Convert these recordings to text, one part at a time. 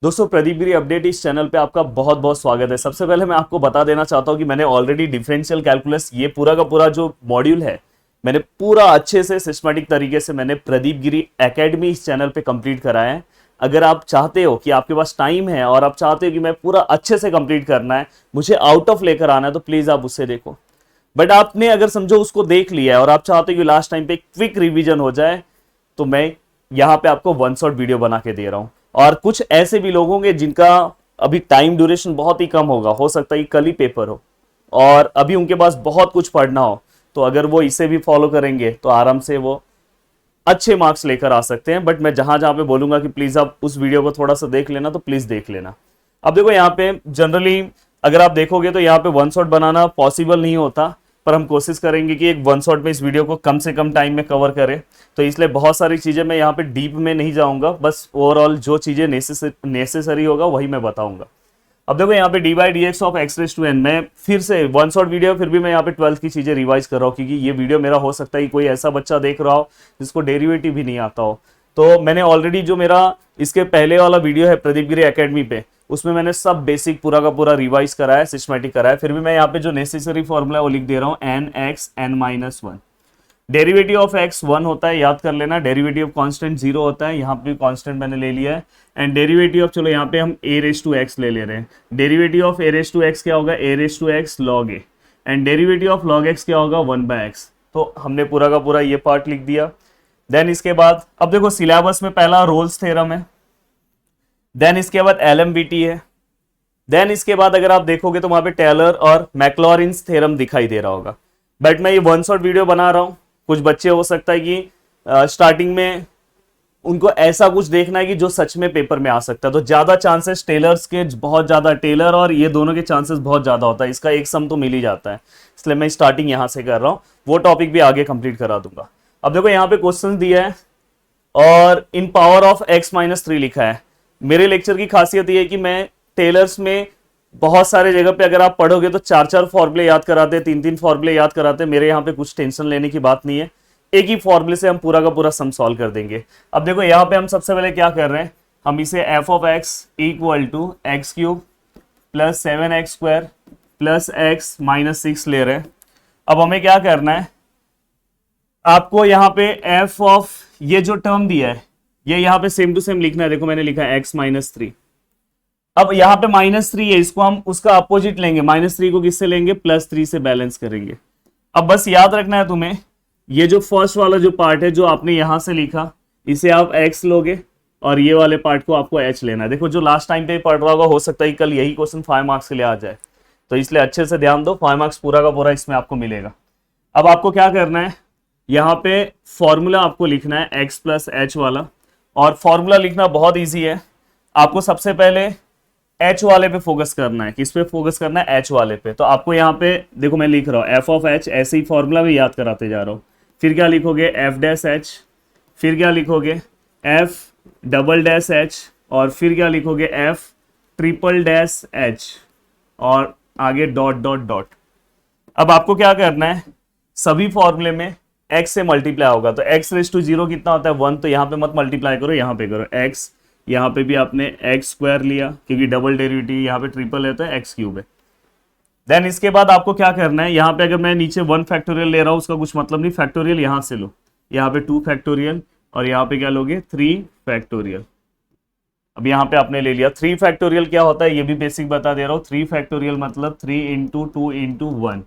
दोस्तों, प्रदीप गिरी अपडेट इस चैनल पे आपका बहुत बहुत स्वागत है। सबसे पहले मैं आपको बता देना चाहता हूँ कि मैंने ऑलरेडी डिफरेंशियल कैलकुलस ये पूरा का पूरा जो मॉड्यूल है मैंने पूरा अच्छे से सिस्टमैटिक तरीके से मैंने प्रदीप गिरी एकेडमी इस चैनल पे कंप्लीट कराया है। अगर आप चाहते हो कि आपके पास टाइम है और आप चाहते हो कि मैं पूरा अच्छे से कंप्लीट करना है, मुझे आउट ऑफ लेकर आना है, तो प्लीज आप उससे देखो। बट आपने अगर समझो उसको देख लिया है और आप चाहते हो कि लास्ट टाइम पे क्विक रिवीजन हो जाए, तो मैं यहाँ पे आपको वन शॉट वीडियो बना के दे रहा हूँ। और कुछ ऐसे भी लोग होंगे जिनका अभी टाइम ड्यूरेशन बहुत ही कम होगा, हो सकता है कि कल ही पेपर हो और अभी उनके पास बहुत कुछ पढ़ना हो, तो अगर वो इसे भी फॉलो करेंगे तो आराम से वो अच्छे मार्क्स लेकर आ सकते हैं। बट मैं जहां जहां पे बोलूंगा कि प्लीज आप उस वीडियो को थोड़ा सा देख लेना, तो प्लीज देख लेना। अब देखो, यहाँ पे जनरली अगर आप देखोगे तो यहाँ पे वन शॉट बनाना पॉसिबल नहीं होता, पर हम कोशिश करेंगे कि एक वन शॉट में इस वीडियो को कम से कम टाइम में कवर करें। तो इसलिए बहुत सारी चीजें मैं यहाँ पे डीप में नहीं जाऊंगा, बस ओवरऑल जो चीजें नेसेसरी होगा वही मैं बताऊंगा। अब देखो, यहाँ पे d by d x of x raise to n, मैं फिर से वन शॉट वीडियो, फिर भी मैं यहाँ पे 12th की चीजें रिवाइज कर रहा हूँ, क्योंकि ये वीडियो मेरा हो सकता है कि कोई ऐसा बच्चा देख रहा हो जिसको डेरिवेटिव भी नहीं आता हो। तो मैंने ऑलरेडी जो मेरा इसके पहले वाला वीडियो है प्रदीप गिरी एकेडमी पे, उसमें मैंने सब बेसिक पूरा का पूरा रिवाइज करा है, सिस्टमैटिक करा है। फिर भी मैं यहाँ पे जो नेसेसरी फॉर्मूला है वो लिख दे रहा हूँ, n x n minus one. Derivative of x 1 होता है, याद कर लेना। डेरिवेटिव ऑफ कांस्टेंट 0 होता है, यहाँ पे कांस्टेंट मैंने ले लिया है। एंड डेरिवेटिव ऑफ, चलो यहाँ पे हम ए रेस टू एक्स ले रहे हैं। Derivative of a raise to x क्या होगा, a raise to x log a. And derivative of log x क्या होगा, 1/x। तो हमने पूरा का पूरा ये पार्ट लिख दिया। देन इसके बाद अब देखो, सिलेबस में पहला रोल्स थ्योरम है, देन इसके बाद एलएमबीटी है, देन इसके बाद अगर आप देखोगे तो वहां पे टेलर और मैक्लॉरिन्स थ्योरम दिखाई दे रहा होगा। बट मैं ये वन शॉट वीडियो बना रहा हूँ। कुछ बच्चे हो सकता है कि स्टार्टिंग में उनको ऐसा कुछ देखना है कि जो सच में पेपर में आ सकता है, तो ज्यादा चांसेस टेलर्स के बहुत ज्यादा, टेलर और ये दोनों के चांसेस बहुत ज्यादा होता है, इसका एक सम तो मिल ही जाता है। इसलिए मैं स्टार्टिंग यहां से कर रहा हूं, वो टॉपिक भी आगे कंप्लीट करा दूंगा। अब देखो, यहाँ पे क्वेश्चन दिया है और इन पावर ऑफ x-3 लिखा है। मेरे लेक्चर की खासियत ये है कि मैं टेलर्स में बहुत सारे जगह पे अगर आप पढ़ोगे तो 4-4 फॉर्मूले याद कराते हैं, 3-3 फॉर्मूले याद कराते हैं। मेरे यहाँ पे कुछ टेंशन लेने की बात नहीं है, एक ही फॉर्मूले से हम पूरा का पूरा सम सॉल्व कर देंगे। अब देखो, यहाँ पे हम सबसे पहले क्या कर रहे हैं, हम इसे f of x equal to x cube plus 7x square plus x minus 6 ले रहे हैं। अब हमें क्या करना है, आपको यहाँ पे एफ ऑफ ये जो टर्म दिया है ये यहाँ पे सेम टू सेम लिखना है। देखो, मैंने लिखा है x-3। अब यहाँ पे -3 है, इसको हम उसका अपोजिट लेंगे, -3 को किससे लेंगे, +3 से बैलेंस करेंगे। अब बस याद रखना है तुम्हें, ये जो फर्स्ट वाला जो पार्ट है जो आपने यहां से लिखा, इसे आप x लोगे और ये वाले पार्ट को आपको h लेना है। देखो, जो लास्ट टाइम पे पढ़ रहा होगा, हो सकता है कल यही क्वेश्चन 5 मार्क्स के लिए आ जाए, तो इसलिए अच्छे से ध्यान दो, 5 मार्क्स पूरा का पूरा इसमें आपको मिलेगा। अब आपको क्या करना है, यहाँ पे फॉर्मूला आपको लिखना है x प्लस h वाला, और फॉर्मूला लिखना बहुत ईजी है। आपको सबसे पहले h वाले पे फोकस करना है। किस पे फोकस करना है, h वाले पे। तो आपको यहाँ पे देखो, मैं लिख रहा हूँ एफ ऑफ h, ऐसे ही फॉर्मूला भी याद कराते जा रहा हूँ। फिर क्या लिखोगे, एफ डैश एच, फिर क्या लिखोगे, एफ डबल डैश एच, और फिर क्या लिखोगे, एफ ट्रिपल डैश एच, और आगे डॉट डॉट डॉट। अब आपको क्या करना है, सभी फॉर्मूले में x से मल्टीप्लाई होगा, तो x रेस टू 0 कितना होता है, 1। तो यहाँ पे मत मल्टीप्लाई करो, यहाँ पे करो x। यहाँ पे भी आपने एक्स स्क्वायर लिया, क्योंकि डबल डेरिवेटिव यहाँ पे ट्रिपल है तो एक्स क्यूब है। देन इसके बाद आपको क्या करना है, यहाँ पे अगर मैं नीचे 1 फैक्टोरियल ले रहा हूँ उसका कुछ मतलब नहीं, फैक्टोरियल यहाँ से लो, यहाँ पे 2 फैक्टोरियल और यहाँ पे क्या लोगे, 3 फैक्टोरियल। अब यहाँ पे आपने ले लिया 3 फैक्टोरियल। क्या होता है ये भी बेसिक बता दे रहा हूँ, 3 फैक्टोरियल मतलब 3 इंटू 2 इंटू 1,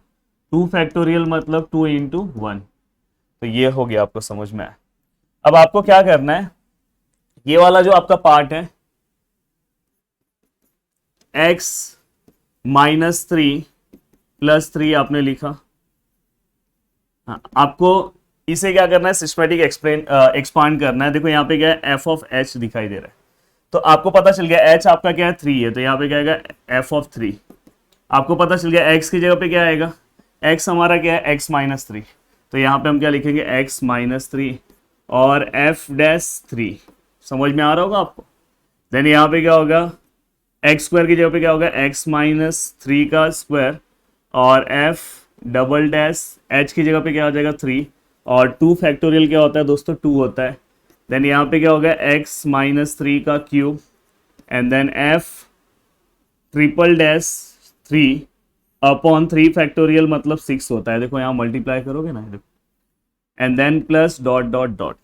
2 फैक्टोरियल मतलब 2 इंटू 1। तो ये हो गया, आपको समझ में आया। अब आपको क्या करना है, ये वाला जो आपका पार्ट है x-3 प्लस 3 आपने लिखा, हाँ, आपको इसे क्या करना है, सिस्टमैटिक एक्सपांड करना है। देखो, यहाँ पे क्या है, एफ ऑफ h दिखाई दे रहा है, तो आपको पता चल गया h आपका क्या है, 3 है, तो यहाँ पे क्या आएगा, एफ ऑफ 3। आपको पता चल गया x की जगह पे क्या आएगा, x हमारा क्या है, x-3, तो यहाँ पे हम क्या लिखेंगे, x-3 और f डैश 3। समझ में आ रहा होगा आपको। देन यहाँ पे क्या होगा, एक्स स्क्वायर की जगह पे क्या होगा, x-3 का स्क्वायर, और f डबल डैश h की जगह पे क्या हो जाएगा, 3, और 2 फैक्टोरियल क्या होता है दोस्तों, 2 होता है। देन यहाँ पे क्या होगा, x-3 का cube and then f triple dash 3 upon 3 factorial मतलब 6 होता है। देखो यहाँ मल्टीप्लाई करोगे ना, देखो and then plus dot dot dot.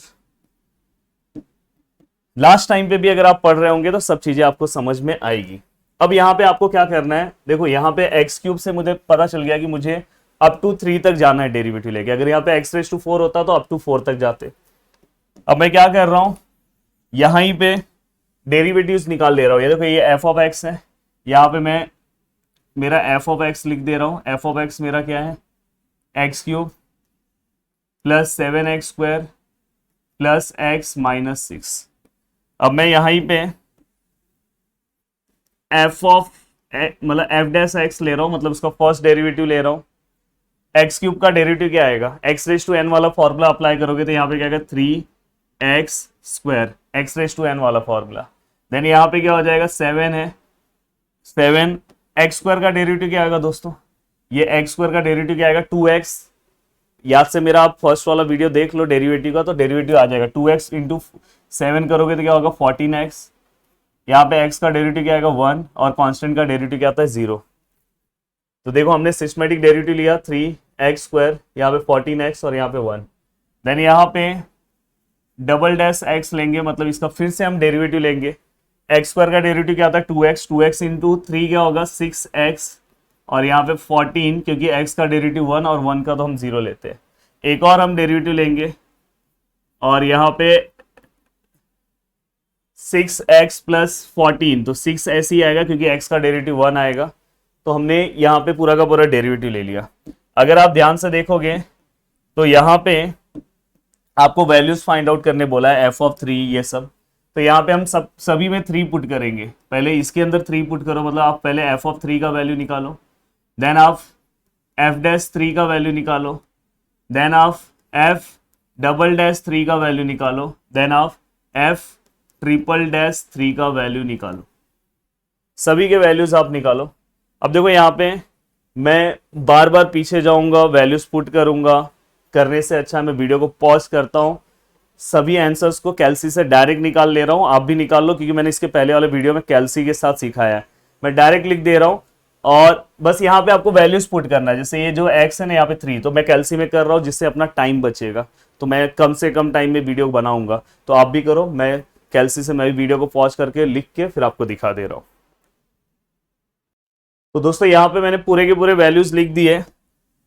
Last time पे भी अगर आप पढ़ रहे होंगे तो सब चीजें आपको समझ में आएगी। अब यहाँ पे आपको क्या करना है, देखो यहाँ पे एक्स क्यूब से मुझे पता चल गया कि मुझे अप टू 3 तक जाना है डेरिवेटिव लेके। अगर यहाँ पे एक्स रेज टू 4 होता तो अप टू 4 तक जाते। अब मैं क्या कर रहा हूं, यहीं पे डेरिवेटिव्स निकाल ले रहा हूं। ये देखो ये एफ ऑफ एक्स है, यहाँ पे मैं मेरा एफ ऑफ एक्स लिख दे रहा हूं। एफ ऑफ एक्स मेरा क्या है, x cube plus 7x square plus x minus 6। अब मैं यहीं पे एफ ऑफ मतलब एफ डैश एक्स ले रहा हूं, मतलब उसका फर्स्ट डेरिवेटिव ले रहा हूं। एक्स क्यूब का डेरिवेटिव क्या आएगा, एक्स रेज टू एन वाला फॉर्मूला अप्लाई करोगे तो यहाँ पे क्या आएगा 3x square, x raise to n वाला फॉर्मूला। देन यहाँ पे क्या हो जाएगा 7 है, 7 एक्स स्क्वायर का डेरिवेटिव क्या आएगा दोस्तों, ये एक्स स्क्वायर का डेरिवेटिव क्या आएगा 2x। याद से मेरा आप फर्स्ट वाला वीडियो देख लो डेरिवेटिव का, तो डेरिवेटिव आ जाएगा 2x इंटू 7 करोगे तो क्या होगा 14x। यहाँ पे x का डेरिवेटिव क्या आएगा 1 और कांस्टेंट का डेरिवेटिव क्या आता है 0। तो देखो हमने सिस्टमेटिक डेरिवेटिव लिया 3x स्क्वायर, यहाँ पे 14x और यहाँ पे 1। देन यहाँ पे डबल डैश x लेंगे, मतलब इसका फिर से हम डेरिवेटिव लेंगे। एक्स स्क्वायर का डेरिवेटिव क्या आता है 2x, 2x इंटू 3 क्या होगा 6x और यहाँ पे 14, क्योंकि x का डेरिवेटिव 1 और 1 का तो हम 0 लेते हैं। एक और हम डेरिवेटिव लेंगे और यहाँ पे 6x प्लस 14, तो 6 ऐसे ही आएगा क्योंकि x का डेरिवेटिव 1 आएगा। तो हमने यहाँ पे पूरा का पूरा डेरिवेटिव ले लिया। अगर आप ध्यान से देखोगे तो यहाँ पे आपको वैल्यूज फाइंड आउट करने बोला है, एफ ऑफ 3 ये सब। तो यहाँ पे हम सभी में 3 पुट करेंगे। पहले इसके अंदर 3 पुट करो, मतलब आप पहले एफ ऑफ 3 का वैल्यू निकालो, देन आप एफ डैश 3 का वैल्यू निकालो, देन आप एफ डबल डैश 3 का वैल्यू निकालो, देन आप एफ ट्रिपल डैश 3 का वैल्यू निकालो। सभी के वैल्यूज आप निकालो। अब देखो यहाँ पे मैं बार बार पीछे जाऊंगा, वैल्यूज पुट करूंगा, करने से अच्छा मैं वीडियो को पॉज करता हूं, सभी आंसर्स को कैल्सी से डायरेक्ट निकाल ले रहा हूं। आप भी निकाल लो, क्योंकि मैंने इसके पहले वाले वीडियो में कैल्सी के साथ सिखाया है। मैं डायरेक्ट लिख दे रहा हूं और बस यहाँ पे आपको वैल्यूज पुट करना है। जैसे ये जो एक्स है ना यहाँ पे 3, तो मैं कैल्सी में कर रहा हूँ जिससे अपना टाइम बचेगा। तो मैं कम से कम टाइम में वीडियो बनाऊंगा, तो आप भी करो। मैं कैल्सी से मैं भी वीडियो को पॉज करके लिख के फिर आपको दिखा दे रहा हूँ। तो दोस्तों यहाँ पे मैंने पूरे के पूरे वैल्यूज लिख दिए,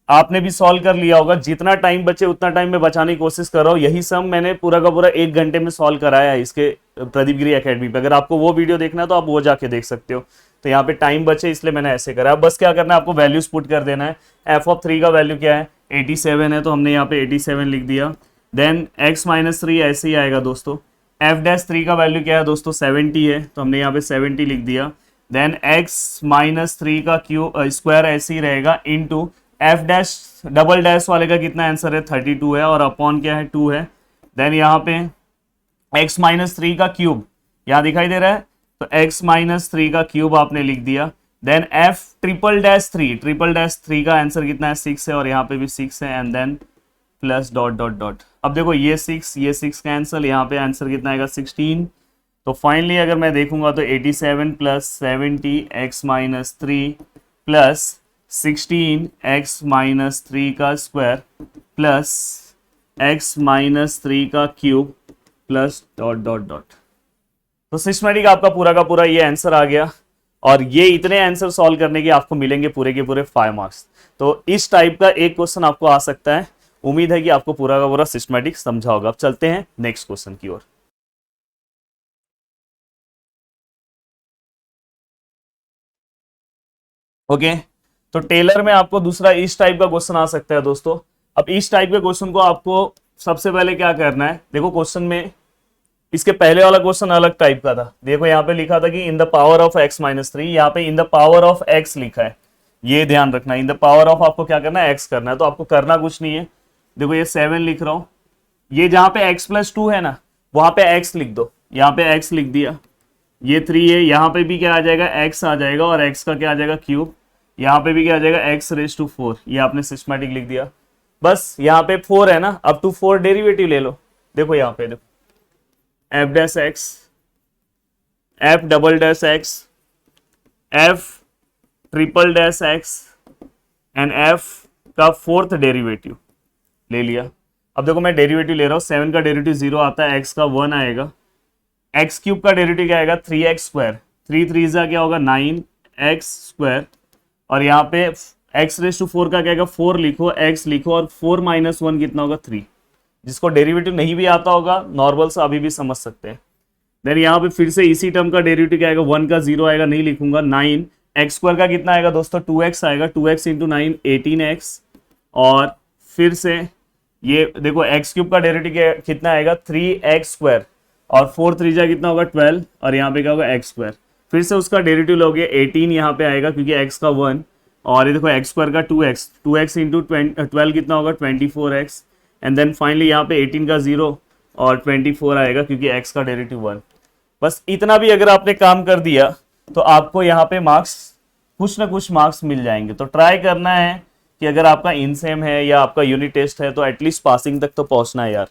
आपने भी सॉल्व कर लिया होगा। जितना टाइम बचे उतना टाइम में बचाने की कोशिश कर रहा हूँ। यही सब मैंने पूरा का पूरा 1 घंटे में सॉल्व कराया है इसके प्रदीप गिरी एकेडमी पे। अगर आपको वो वीडियो देखना है तो आप वो जाके देख सकते हो। तो यहाँ पे टाइम बचे इसलिए मैंने ऐसे करा। अब बस क्या करना है, आपको वैल्यूज पुट कर देना है। एफ ऑफ 3 का वैल्यू क्या है 87 है, तो हमने यहाँ पे 87 लिख दिया। देन एक्स माइनस 3 ऐसे ही आएगा दोस्तों। एफ डैश 3 का वैल्यू क्या है दोस्तों 70 है, तो हमने यहाँ पे 70 लिख दिया। देन एक्स माइनस 3 का स्क्वायर ऐसे ही रहेगा into F dash double dash वाले का कितना आंसर है 32 है और अपॉन क्या है 2 है। देन यहाँ पे x माइनस 3 का क्यूब यहाँ दिखाई दे रहा है, तो x माइनस 3 का क्यूब आपने लिख दिया। देन f ट्रिपल डैश 3 का आंसर कितना है 6 है और यहाँ पे भी 6 है and then plus dot dot dot. अब देखो ये 6 कैंसिल, यहाँ पे आंसर कितना आएगा 16। तो फाइनली अगर मैं देखूंगा तो 87 plus 70 x minus 3 plus 16 x minus 3 का स्क्वायर प्लस x माइनस 3 का cube plus dot dot dot. तो सिस्टमैटिक आपका पूरा का पूरा ये आंसर आ गया और ये इतने आंसर सॉल्व करने के आपको मिलेंगे पूरे के पूरे 5 मार्क्स। तो इस टाइप का एक क्वेश्चन आपको आ सकता है। उम्मीद है कि आपको पूरा का पूरा सिस्टमैटिक समझा होगा। अब चलते हैं नेक्स्ट क्वेश्चन की ओर। ओके, तो टेलर में आपको दूसरा इस टाइप का क्वेश्चन आ सकता है दोस्तों। अब इस टाइप के क्वेश्चन को आपको सबसे पहले क्या करना है, देखो क्वेश्चन में इसके पहले वाला क्वेश्चन अलग टाइप का था। देखो यहाँ पे लिखा था कि in the power of x minus 3, यहाँ पे in the power of x लिखा है। ये ध्यान रखना, इन द पावर ऑफ आपको क्या करना है x करना है। तो आपको करना कुछ नहीं है, देखो ये 7 लिख रहा हूं, ये जहां पे x प्लस 2 है ना वहां पे x लिख दो। यहाँ पे x लिख दिया, ये 3 है, यहाँ पे भी क्या आ जाएगा x आ जाएगा और x का क्या आ जाएगा क्यूब। यहाँ पे भी क्या आ जाएगा x रेज टू 4, ये आपने सिस्टमैटिक लिख दिया। बस यहाँ पे 4 है ना, अप टू 4 डेरिवेटिव ले लो। देखो यहाँ पे देखो F dash x F double dash x, F triple dash x and F का फोर्थ डेरिवेटिव ले लिया। अब देखो मैं डेरिवेटिव ले रहा हूँ, 7 का डेरिवेटिव 0 आता है, एक्स का 1 आएगा, एक्स क्यूब का डेरिवेटिव क्या आएगा 3x स्क्वायर, 3 3 जा क्या होगा 9x स्क्वायर, और यहाँ पे x रेस टू 4 का क्या आएगा 4 लिखो, x लिखो, और 4 माइनस 1 कितना होगा 3। जिसको डेरिवेटिव नहीं भी आता होगा नॉर्मल से अभी भी समझ सकते हैं। देन यहाँ पे फिर से इसी टर्म का डेरिवेटिव क्या आएगा, 1 का 0 आएगा, नहीं लिखूंगा, 9 एक्स स्क्वायर का कितना आएगा दोस्तों 2x आएगा, 2x इंटू 9 18x, और फिर से ये देखो एक्स क्यूब का डेरिवेटिव कितना आएगा 3x स्क्वायर, और 4 3 जा कितना होगा 12, और यहाँ पे क्या होगा एक्स स्क्वायर, फिर से उसका डेरिवेटिव लोगे 18 यहाँ पे आएगा क्योंकि x का 1, और ये देखो एक्स स्क्वायर का 2x, 2x इंटू 12 कितना होगा 24x, एंड देन फाइनली यहाँ पे 18 का 0 और 24 आएगा क्योंकि x का डेरिवेटिव 1। बस इतना भी अगर आपने काम कर दिया तो आपको यहाँ पे मार्क्स कुछ ना कुछ मार्क्स मिल जाएंगे। तो ट्राई करना है कि अगर आपका इनसेम है या आपका यूनिट टेस्ट है तो एटलीस्ट पासिंग तक तो पहुंचना है यार।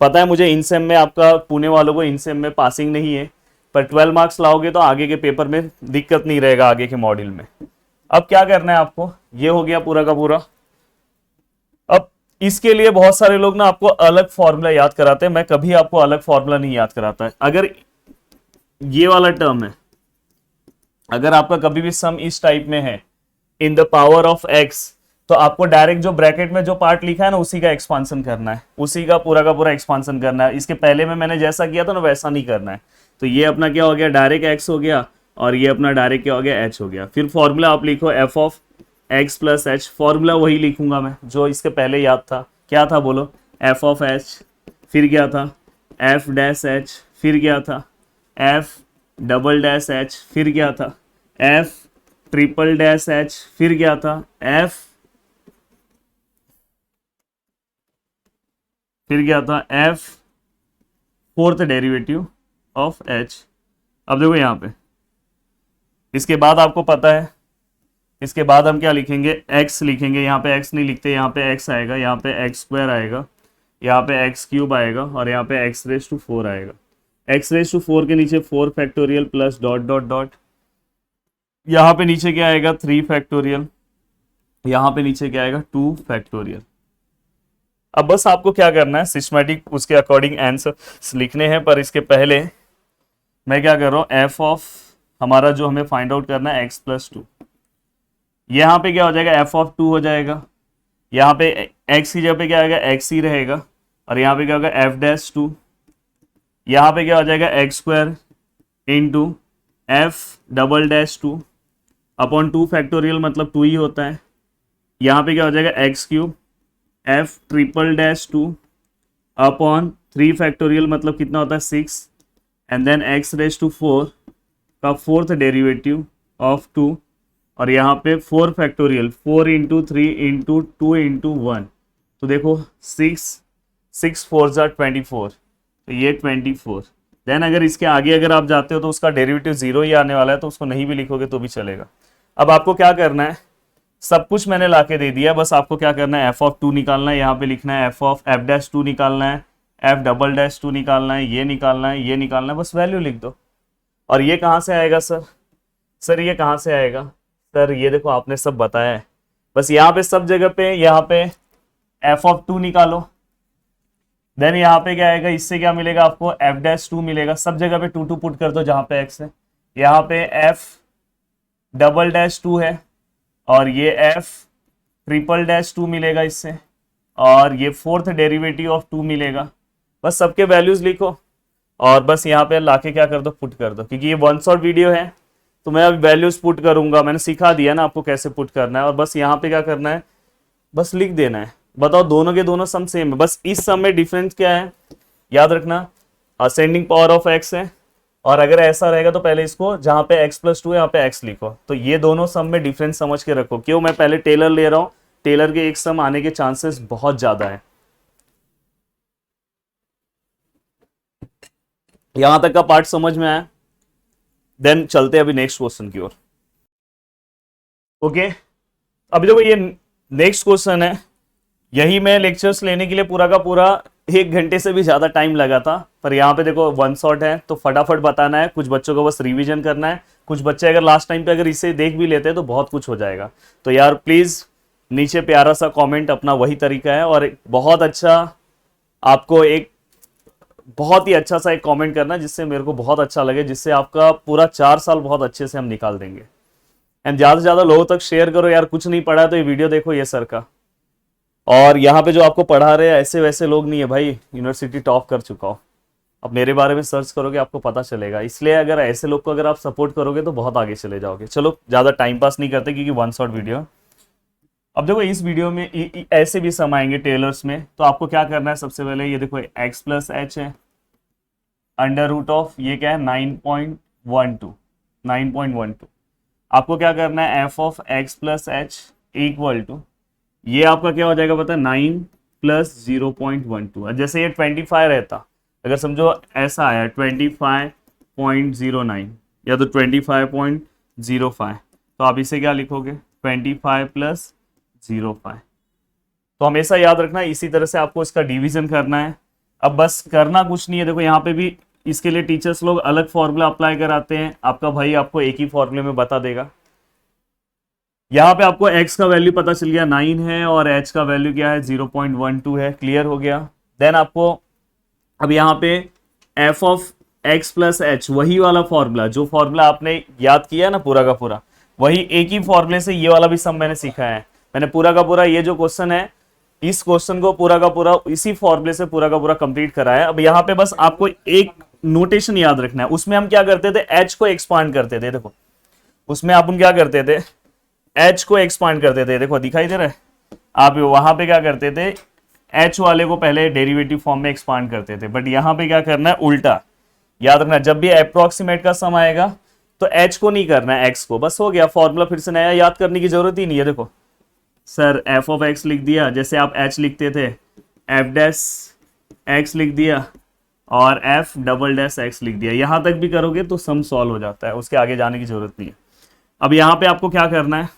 पता है मुझे इनसेम में आपका पुणे वालों को इनसेम में पासिंग नहीं है, पर 12 मार्क्स लाओगे तो आगे के पेपर में दिक्कत नहीं रहेगा आगे के मॉड्यूल में। अब क्या करना है आपको, ये हो गया पूरा का पूरा। अब इसके लिए बहुत सारे लोग ना आपको अलग फॉर्मूला याद कराते हैं, मैं कभी आपको अलग फॉर्मूला नहीं याद कराता है। अगर ये वाला टर्म है, अगर आपका कभी भी सम इस टाइप में है in the power of x, तो आपको डायरेक्ट जो ब्रैकेट में जो पार्ट लिखा है ना उसी का एक्सपांसन करना है, उसी का पूरा एक्सपांसन करना है। इसके पहले में मैंने जैसा किया था ना वैसा नहीं करना है। तो ये अपना क्या हो गया डायरेक्ट एक्स हो गया, और ये अपना डायरेक्ट क्या हो गया एच हो गया। फिर फॉर्मूला आप लिखो F of x plus H, formula वही लिखूंगा मैं जो इसके पहले याद था। क्या था बोलो, एफ ऑफ एच, फिर क्या था एफ डैश एच, फिर क्या था एफ डबल डैश एच, फिर क्या था एफ ट्रिपल डैश एच, फिर क्या था एफ, फिर क्या था F fourth derivative of H. अब देखो यहाँ पे इसके बाद आपको पता है, इसके बाद हम क्या लिखेंगे x लिखेंगे, यहाँ पे x नहीं लिखते, यहाँ पे x आएगा, यहाँ पे x स्क्वायर आएगा, यहाँ पे x क्यूब आएगा, और यहाँ पे x रेस टू 4 आएगा। x रेस टू 4 के नीचे 4 factorial plus dot dot dot, यहाँ पे नीचे क्या आएगा 3 फैक्टोरियल, यहाँ पे नीचे क्या आएगा 2 फैक्टोरियल। अब बस आपको क्या करना है सिस्टमैटिक उसके अकॉर्डिंग आंसर लिखने हैं, पर इसके पहले मैं क्या कर रहा हूँ एफ ऑफ हमारा जो हमें फाइंड आउट करना है x प्लस 2, यहाँ पे क्या हो जाएगा एफ ऑफ 2 हो जाएगा, यहाँ पे x की जगह पे क्या आएगा x ही रहेगा, और यहाँ पे क्या होगा एफ डैश 2, यहाँ पे क्या हो जाएगा x square into F double dash 2 upon 2 factorial मतलब 2 ही होता है, यहाँ पे क्या हो जाएगा x cube f triple dash 2 upon 3 factorial मतलब कितना होता है 6, and then x raise to 4 का फोर्थ डेरिवेटिव ऑफ 2, और यहाँ पे 4 फैक्टोरियल 4 इंटू 3 इंटू 2 इंटू 1, तो देखो 6 4 जा 24, तो ये 24। देन अगर इसके आगे अगर आप जाते हो तो उसका डेरिवेटिव 0 ही आने वाला है, तो उसको नहीं भी लिखोगे तो भी चलेगा। अब आपको क्या करना है, सब कुछ मैंने लाके दे दिया, बस आपको क्या करना है एफ ऑफ 2 निकालना है, यहाँ पे लिखना है एफ ऑफ एफ डैश 2 निकालना है, एफ डबल डैश 2 निकालना है, ये निकालना है, ये निकालना है, बस वैल्यू लिख दो। और ये कहाँ से आएगा सर ये कहाँ से आएगा सर, ये देखो आपने सब बताया है, बस यहाँ पे सब जगह पे यहाँ पे एफ ऑफ 2 निकालो, देन यहाँ पे क्या आएगा, इससे क्या मिलेगा आपको एफ डैश 2 मिलेगा, सब जगह पे 2 2 पुट कर दो जहाँ पे एक्स है, यहाँ पे एफ डबल डैश 2 है, और ये एफ ट्रिपल डैश 2 मिलेगा इससे, और ये फोर्थ डेरिवेटिव ऑफ 2 मिलेगा। बस सबके वैल्यूज लिखो और बस यहाँ पे लाके क्या कर दो पुट कर दो, क्योंकि ये 1 शॉट वीडियो है तो मैं अभी वैल्यूज पुट करूंगा, मैंने सिखा दिया ना आपको कैसे पुट करना है, और बस यहाँ पे क्या करना है बस लिख देना है। बताओ दोनों के दोनों सम सेम है, बस इस सम में डिफरेंस क्या है याद रखना, असेंडिंग पावर ऑफ एक्स है, और अगर ऐसा रहेगा तो पहले इसको जहां पे x प्लस 2 यहाँ पे x लिखो, तो ये दोनों सम में डिफरेंस समझ के रखो। क्यों मैं पहले टेलर ले रहा हूं, टेलर के एक सम आने के चांसेस बहुत ज्यादा है। यहां तक का पार्ट समझ में आया, देन चलते हैं अभी नेक्स्ट क्वेश्चन की ओर। ओके, अभी देखो ये नेक्स्ट क्वेश्चन है, यही मैं लेक्चर्स लेने के लिए पूरा का पूरा 1 घंटे से भी ज़्यादा टाइम लगा था, पर यहाँ पे देखो वन शॉट है तो फटाफट बताना है। कुछ बच्चों को बस रिवीजन करना है, कुछ बच्चे अगर लास्ट टाइम पे अगर इसे देख भी लेते हैं तो बहुत कुछ हो जाएगा। तो यार प्लीज़ नीचे प्यारा सा कमेंट, अपना वही तरीका है, और एक बहुत अच्छा आपको एक बहुत ही अच्छा सा एक कमेंट करना जिससे मेरे को बहुत अच्छा लगे, जिससे आपका पूरा 4 साल बहुत अच्छे से हम निकाल देंगे। एंड ज़्यादा से ज़्यादा लोगों तक शेयर करो यार, कुछ नहीं पढ़ा है तो ये वीडियो देखो ये सर का। और यहाँ पे जो आपको पढ़ा रहे हैं ऐसे वैसे लोग नहीं है भाई, यूनिवर्सिटी टॉप कर चुका हो। अब मेरे बारे में सर्च करोगे आपको पता चलेगा, इसलिए अगर ऐसे लोग को अगर आप सपोर्ट करोगे तो बहुत आगे चले जाओगे। चलो ज़्यादा टाइम पास नहीं करते क्योंकि वन शॉट वीडियो। अब देखो इस वीडियो में ऐसे भी सम आएंगे टेलर्स में, तो आपको क्या करना है सबसे पहले, ये देखो x प्लस एच है, अंडर रूट ऑफ ये क्या है 9.12। आपको क्या करना है f of x plus h equal to, ये आपका क्या हो जाएगा पता है 9 प्लस 0.12। जैसे ये 25 रहता, अगर समझो ऐसा आया 25.09 या तो 25.05, तो आप इसे क्या लिखोगे 25 प्लस 0.5। तो हमेशा याद रखना इसी तरह से आपको इसका डिवीजन करना है। अब बस करना कुछ नहीं है, देखो यहाँ पे भी इसके लिए टीचर्स लोग अलग फॉर्मूला अप्लाई कराते हैं, आपका भाई आपको एक ही फॉर्मूले में बता देगा। यहाँ पे आपको x का वैल्यू पता चल गया 9 है और h का वैल्यू क्या है 0.12 है, क्लियर हो गया। देन आपको अब यहाँ पे f of x plus H, वही वाला फॉर्मूला जो फॉर्मूला आपने याद किया ना पूरा का पूरा, वही एक ही फॉर्मूले से ये वाला भी सम मैंने सीखा है। मैंने पूरा का पूरा ये जो क्वेश्चन है, इस क्वेश्चन को पूरा का पूरा इसी फॉर्मूले से पूरा का पूरा कंप्लीट करा है। अब यहाँ पे बस आपको एक नोटेशन याद रखना है, उसमें हम क्या करते थे h को एक्सपांड करते थे। देखो उसमें आप क्या करते थे, h को एक्सपांड करते थे, देखो दिखाई दे रहा है। आप वहां पे क्या करते थे, h वाले को पहले डेरिवेटिव फॉर्म में एक्सपांड करते थे, बट यहाँ पे क्या करना है उल्टा। याद रखना जब भी अप्रोक्सीमेट का सम आएगा तो h को नहीं करना है, x को। बस हो गया, फॉर्मूला फिर से नया याद करने की जरूरत ही नहीं है। देखो सर f ऑफ x लिख दिया, जैसे आप h लिखते थे f डैश x लिख दिया और f डबल डैश x लिख दिया, यहां तक भी करोगे तो सम सॉल्व हो जाता है, उसके आगे जाने की जरूरत नहीं है। अब यहाँ पे आपको क्या करना है,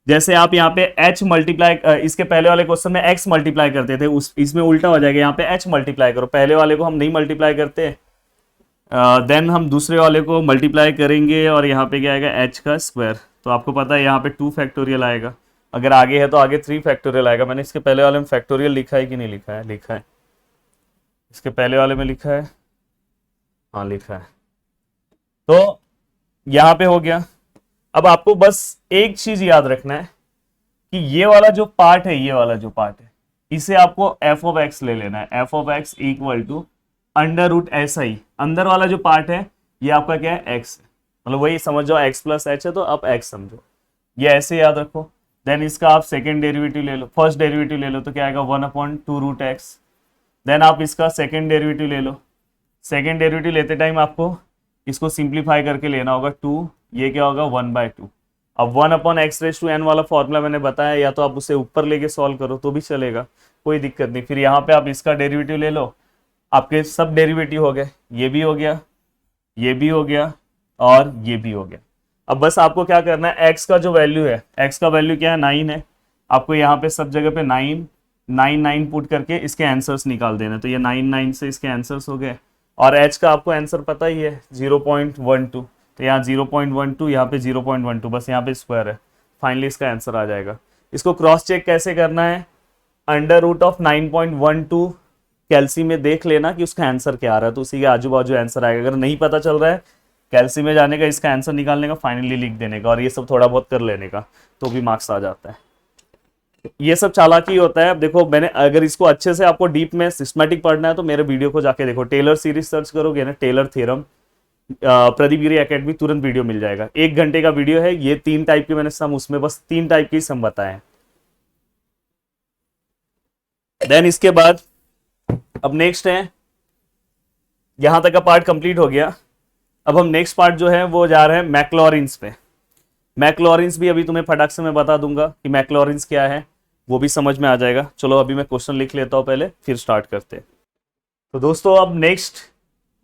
जैसे आप यहाँ पे h मल्टीप्लाई, इसके पहले वाले क्वेश्चन में x मल्टीप्लाई करते थे, उस इसमें उल्टा हो जाएगा, यहाँ पे h मल्टीप्लाई करो। पहले वाले को हम नहीं मल्टीप्लाई करते, देन हम दूसरे वाले को मल्टीप्लाई करेंगे और यहाँ पे क्या आएगा h का स्क्वायर। तो आपको पता है यहाँ पे 2 फैक्टोरियल आएगा, अगर आगे है तो आगे 3 फैक्टोरियल आएगा। मैंने इसके पहले वाले में फैक्टोरियल लिखा है कि नहीं लिखा है, लिखा है। इसके पहले वाले में लिखा है, हाँ लिखा है। तो यहाँ पे हो गया। अब आपको बस एक चीज याद रखना है कि ये वाला जो पार्ट है, ये वाला जो पार्ट है, इसे आपको f ऑफ x ले लेना है। f of x equal to under root ऐसा ही, अंदर वाला जो पार्ट है ये आपका क्या है x है, मतलब वही समझ जाओ x प्लस एच है तो आप x समझो, ये ऐसे याद रखो। देन इसका आप सेकेंड डेरिवेटिव ले लो, फर्स्ट डेरिवेटिव ले लो तो क्या आएगा 1/2 रूट एक्स। देन आप इसका सेकेंड डेरिवेटिव ले लो, सेकेंड डेरिवेटिव लेते टाइम आपको इसको सिंप्लीफाई करके लेना होगा 2, ये क्या होगा 1/2। अब 1/x⁴n वाला फॉर्मूला मैंने बताया, या तो आप उसे ऊपर लेके सॉल्व करो तो भी चलेगा, कोई दिक्कत नहीं। फिर यहाँ पे आप इसका डेरिवेटिव ले लो, आपके सब डेरिवेटिव हो गए, ये भी हो गया, ये भी हो गया और ये भी हो गया। अब बस आपको क्या करना है, x का जो वैल्यू है, x का वैल्यू क्या है 9 है, आपको यहाँ पे सब जगह पे 9 पुट करके इसके आंसर्स निकाल देना। तो ये 9 से इसके आंसर्स हो गए, और h का आपको आंसर पता ही है 0.12, तो यहाँ 0.12, यहाँ पे 0.12, बस यहाँ पे स्क्वायर है, फाइनली इसका आंसर आ जाएगा। इसको क्रॉस चेक कैसे करना है, अंडर रूट ऑफ 9.12 कैल्सी में देख लेना कि उसका आंसर क्या आ रहा है, तो उसी के आजू बाजू आंसर आएगा। अगर नहीं पता चल रहा है कैल्सी में जाने का, इसका आंसर निकालने का, फाइनली लिख देने का और ये सब थोड़ा बहुत कर लेने का, तो भी मार्क्स आ जाता है। ये सब चालाकी होता है। अब देखो मैंने, अगर इसको अच्छे से आपको डीप में सिस्टमैटिक पढ़ना है तो मेरे वीडियो को जाके देखो, टेलर सीरीज सर्च करोगे ना, Taylor theorem, Pradeep Giri academy, तुरंत वीडियो मिल जाएगा। 1 घंटे का वीडियो है, ये 3 टाइप के मैंने सम, उसमें बस 3 टाइप के सम बताए हैं। देन इसके बाद अब नेक्स्ट है, यहां तक का पार्ट कंप्लीट हो गया। अब हम नेक्स्ट पार्ट जो है वो जा रहे हैं मैक्लॉरिन्स पे। मैक्लॉरिन्स भी अभी तुम्हें फटाक से मैं बता दूंगा कि मैक्लॉरिन्स क्या है, वो भी समझ में आ जाएगा। चलो अभी मैं क्वेश्चन लिख लेता हूं पहले, फिर स्टार्ट करते हैं। तो दोस्तों अब नेक्स्ट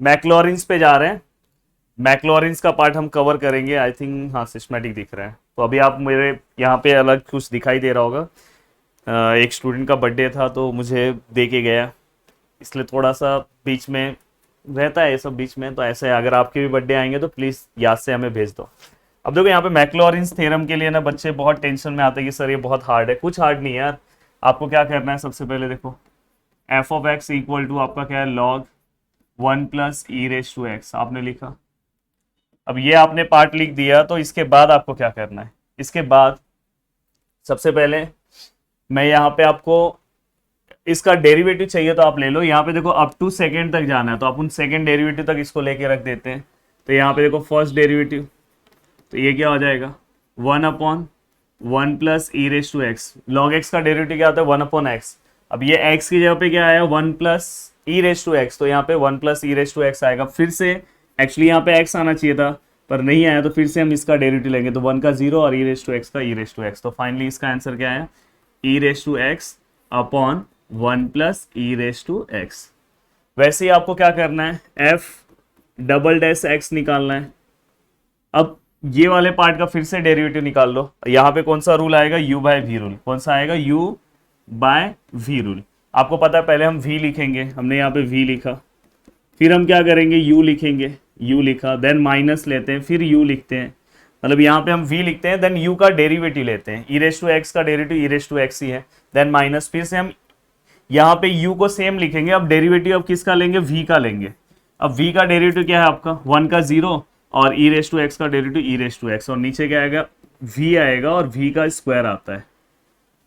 मैक्लॉरिन्स पे जा रहे हैं। मैक्लॉरिन्स का पार्ट हम कवर करेंगे, आई थिंक हाँ सिस्टमैटिक दिख रहा है। तो अभी आप मेरे यहाँ पे अलग कुछ दिखाई दे रहा होगा, एक स्टूडेंट का बर्थडे था तो मुझे दे के गया, इसलिए थोड़ा सा बीच में रहता है ये सब बीच में। तो ऐसे अगर आपके भी बर्थडे आएंगे तो प्लीज़ याद से हमें भेज दो। अब देखो यहाँ पे मैक्लॉरिन्स थ्योरम के लिए ना बच्चे बहुत टेंशन में आते हैं कि सर ये बहुत हार्ड है। कुछ हार्ड नहीं है यार। आपको क्या करना है, सबसे पहले देखो f of x equal to आपका क्या है, log 1 plus e raise to x आपने लिखा। अब ये आपने पार्ट लिख दिया, तो इसके बाद आपको क्या करना है, इसके बाद सबसे पहले मैं यहाँ पे आपको इसका डेरिवेटिव चाहिए तो आप ले लो। यहाँ पे देखो अप टू सेकेंड तक जाना है, तो अपन सेकेंड डेरिवेटिव तक इसको लेके रख देते हैं। तो यहाँ पे देखो फर्स्ट डेरिवेटिव, तो ये क्या हो जाएगा 1/1 plus e raise to x. Log x का डेरिवेटिव क्या होता है 1/x। अब ये x की जगह पे क्या आया 1 plus e raise to x, तो यहाँ पे 1 plus e raise to x आएगा। फिर से एक्चुअली यहाँ पे x आना चाहिए था पर नहीं आया, तो फिर से हम इसका डेरिवेटिव लेंगे, तो 1 का 0 और ई रेस टू एक्स का ई रेस टू एक्स। तो फाइनली इसका आंसर क्या है e raise to x upon 1 plus e raise to x. वैसे ही आपको क्या करना है एफ डबल डैश एक्स निकालना है। अब ये वाले पार्ट का फिर से डेरिवेटिव निकाल लो। यहाँ पे कौन सा रूल आएगा u बाय वी रूल। कौन सा आएगा u बाय वी रूल। आपको पता है पहले हम v लिखेंगे, हमने यहाँ पे v लिखा, फिर हम क्या करेंगे u लिखेंगे, u लिखा, देन माइनस लेते हैं, फिर u लिखते हैं। मतलब यहाँ पे हम v लिखते हैं, देन u का डेरिवेटिव लेते हैं, ई रेस टू एक्स का derivative e raise to x ही है, देन माइनस, फिर से हम यहाँ पे u को सेम लिखेंगे। अब डेरिवेटिव अब किसका लेंगे, v का लेंगे। अब v का डेरिवेटिव क्या है आपका 1 का 0 और ई रेस टू एक्स का derivative e raise to x, और नीचे क्या आएगा v आएगा और v का स्क्वायर आता है।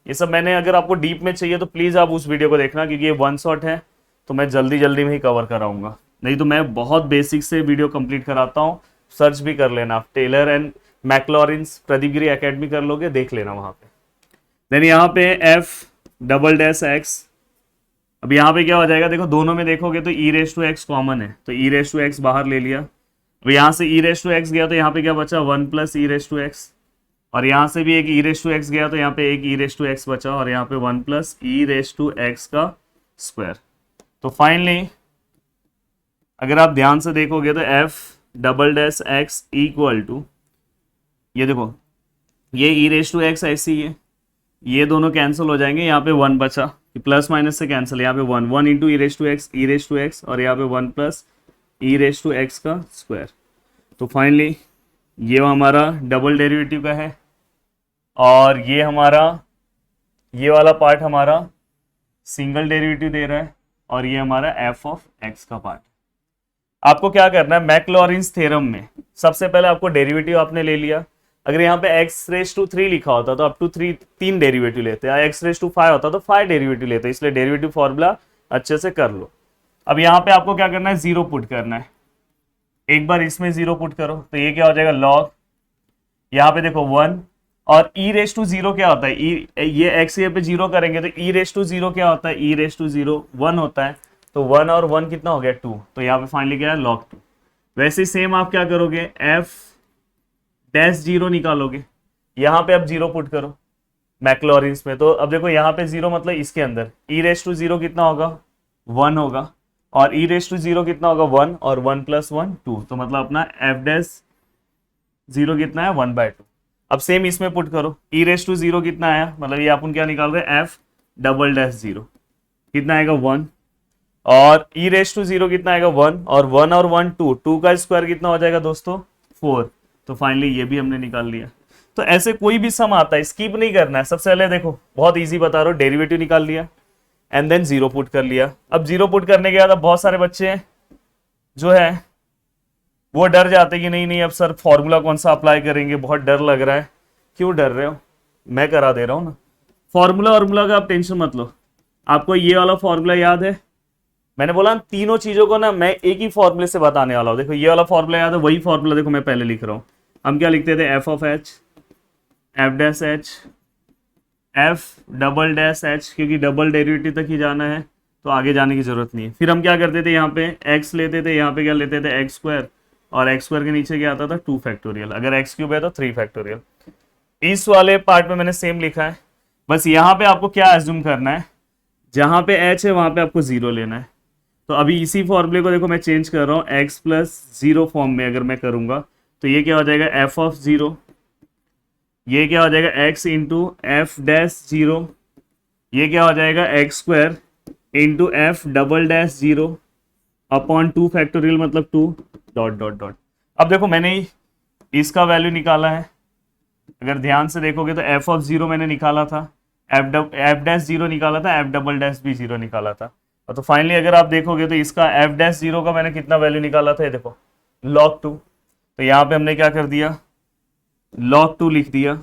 ये सब मैंने, अगर आपको डीप में चाहिए तो प्लीज़ आप उस वीडियो को देखना, क्योंकि ये वन शॉट है तो मैं जल्दी जल्दी में ही कवर कराऊंगा। नहीं तो मैं बहुत बेसिक से वीडियो कंप्लीट कराता हूँ। सर्च भी कर लेना आप, Taylor and Maclaurin's Pradeep Giri Academy कर लोगे, देख लेना वहाँ पे। देन यहाँ पे एफ डबल डैश एक्स। अब यहाँ पे क्या हो जाएगा, देखो दोनों में देखोगे तो ई रेस टू एक्स कॉमन है, तो ई रेस टू एक्स बाहर ले लिया। अब यहाँ से ई रेस टू एक्स गया तो यहाँ पे क्या बचा 1 plus e raise to x, और यहाँ से भी एक ई रेस टू एक्स गया तो यहाँ पे एक ई रेस टू एक्स बचा, और यहाँ पे 1 plus e raise to x का स्क्वायर। तो फाइनली अगर आप ध्यान से देखोगे तो f double dash x equal to, ये देखो ये ई रेस टू एक्स ऐसी है, ये दोनों कैंसिल हो जाएंगे, यहाँ पे 1 बचा, प्लस माइनस से कैंसिल, यहाँ पे 1 into e raise to x और यहाँ पे 1 plus e raise to x का स्क्वायर। तो फाइनली ये हमारा डबल डेरिवेटिव का है, और ये हमारा ये वाला पार्ट हमारा सिंगल डेरिवेटिव दे रहा है, और ये हमारा एफ ऑफ एक्स का पार्ट। आपको क्या करना है मैक्लॉरिन्स थ्योरम में, सबसे पहले आपको डेरिवेटिव आपने ले लिया। अगर यहाँ पे एक्स रेस टू 3 लिखा होता तो अप टू 3 डेरिवेटिव लेते हैं, एक्स रेस टू 5 होता तो 5 डेरिवेटिव लेते, इसलिए डेरिवेटिव फॉर्मूला अच्छे से कर लो। अब यहाँ पे आपको क्या करना है 0 पुट करना है। एक बार इसमें 0 पुट करो तो ये क्या हो जाएगा लॉग, यहाँ पे देखो 1, और ई रेस टू 0 क्या होता है, ये एक्स यहाँ पे 0 करेंगे तो ई रेस टू 0 क्या होता है, ई रेस टू 0 1 होता है, तो 1 और 1 कितना हो गया 2, तो यहाँ पे फाइनली क्या है log 2। वैसे सेम आप क्या करोगे एफ डैश 0 निकालोगे, यहाँ पे अब 0 पुट करो मैक्लॉरिन्स में। तो अब देखो यहाँ पे 0 मतलब इसके अंदर ई रेस टू 0 कितना होगा 1 होगा, और ई रेस टू 0 कितना होगा 1, और 1 प्लस 1 2, तो मतलब अपना एफ डैश 0 कितना है 1/2। अब सेम इसमें पुट करो, ई रेस टू 0 कितना आया, मतलब ये अपन क्या निकाल रहे हैं एफ डबल डैश 0 कितना आएगा 1, और ई रेस टू 0 कितना आएगा 1, और 1 और 1 2 का स्क्वायर कितना हो जाएगा दोस्तों 4। तो फाइनली ये भी हमने निकाल लिया। तो ऐसे कोई भी सम आता है स्किप नहीं करना है। सबसे पहले देखो बहुत इजी बता रहा हूँ, डेरिवेटिव निकाल लिया एंड देन 0 पुट कर लिया। अब 0 पुट करने के बाद अब बहुत सारे बच्चे जो है वो डर जाते कि नहीं नहीं अब सर फॉर्मूला कौन सा अप्लाई करेंगे, बहुत डर लग रहा है। क्यों डर रहे हो, मैं करा दे रहा हूँ ना। फॉर्मूला का आप टेंशन मत लो। आपको ये वाला फॉर्मूला याद है, मैंने बोला तीनों चीजों को ना मैं एक ही फॉर्मूले से बताने वाला हूँ। देखो ये वाला फॉर्मूला याद है, वही फॉर्मूला देखो मैं पहले लिख रहा हूँ। हम क्या लिखते थे F of H F dash H F double dash H, क्योंकि डबल डेरिवेटिव तक ही जाना है तो आगे जाने की जरूरत नहीं है। फिर हम क्या करते थे यहाँ पे एक्स लेते थे, यहाँ पे क्या लेते थे एक्स स्क्वायर, और एक्स स्क्वायर के नीचे क्या आता था 2 फैक्टोरियल, अगर एक्स क्यूब है तो 3 फैक्टोरियल। इस वाले पार्ट में मैंने सेम लिखा है, बस यहाँ पे आपको क्या एज्यूम करना है, जहाँ पे एच है वहाँ पे आपको 0 लेना है। तो अभी इसी फॉर्मूले को देखो मैं चेंज कर रहा हूँ, एक्स प्लस 0 फॉर्म में अगर मैं करूँगा तो ये क्या हो जाएगा एफ ऑफ 0, ये क्या हो जाएगा एक्स इंटू एफ डैश 0, ये क्या हो जाएगा x square into F double dash 0 upon 2 factorial मतलब 2 डॉट डॉट डॉट। अब देखो मैंने इसका वैल्यू निकाला है, अगर ध्यान से देखोगे तो एफ ऑफ 0 मैंने निकाला था, एफ डैश 0 निकाला था, एफ डबल डैश भी 0 निकाला था। और तो फाइनली अगर आप देखोगे तो इसका एफ डैश 0 का मैंने कितना वैल्यू निकाला था, ये देखो log 2। तो यहाँ पे हमने क्या कर दिया, log 2 लिख दिया।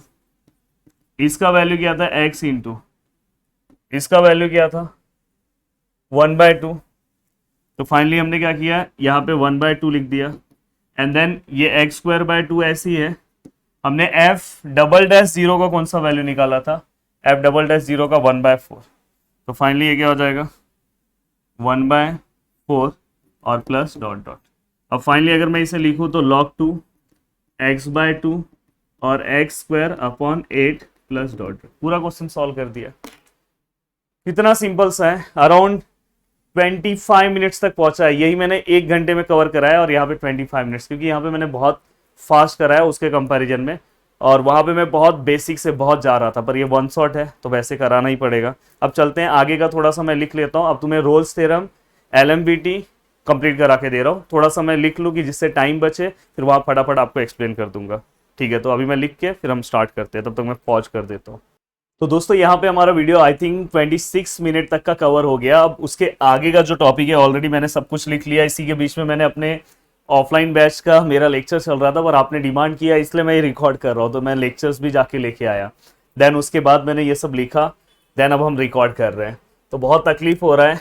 इसका वैल्यू क्या था x इंटू, इसका वैल्यू क्या था 1/2। तो फाइनली हमने क्या किया, यहाँ पे 1/2 लिख दिया। एंड देन ये x²/2 ऐसी है, हमने एफ डबल डैश 0 का कौन सा वैल्यू निकाला था, एफ डबल डैश 0 का 1/4। तो फाइनली ये क्या हो जाएगा 1/4 और प्लस डॉट डॉट। अब फाइनली अगर मैं इसे लिखूँ तो log 2 x/2 और x² upon 8 plus dot dot. पूरा क्वेश्चन सॉल्व कर दिया। कितना सिंपल सा है, अराउंड 25 मिनट्स तक पहुंचा है। यही मैंने 1 घंटे में कवर कराया और यहाँ पे 25 मिनट्स, क्योंकि यहाँ पे मैंने बहुत फास्ट कराया उसके कंपैरिजन में, और वहाँ पे मैं बहुत बेसिक से बहुत जा रहा था, पर ये वन शॉट है तो वैसे कराना ही पड़ेगा। अब चलते हैं आगे का, थोड़ा सा मैं लिख लेता हूँ। अब तुम्हें रोल्स थ्योरम LMBT कंप्लीट करा के दे रहा हूँ, थोड़ा सा मैं लिख लूँ कि जिससे टाइम बचे, फिर वहाँ फटाफट आपको एक्सप्लेन कर दूंगा। ठीक है, तो अभी मैं लिख के फिर हम स्टार्ट करते हैं, तब तक मैं पॉज कर देता हूँ। तो दोस्तों यहाँ पे हमारा वीडियो आई थिंक 26 मिनट तक का कवर हो गया। अब उसके आगे का जो टॉपिक है ऑलरेडी मैंने सब कुछ लिख लिया। इसी के बीच में मैंने अपने ऑफलाइन बैच का मेरा लेक्चर चल रहा था, पर आपने डिमांड किया इसलिए मैं ये रिकॉर्ड कर रहा हूँ, तो मैं लेक्चर्स भी जाके लेके आया। देन उसके बाद मैंने ये सब लिखा, देन अब हम रिकॉर्ड कर रहे हैं। तो बहुत तकलीफ हो रहा है,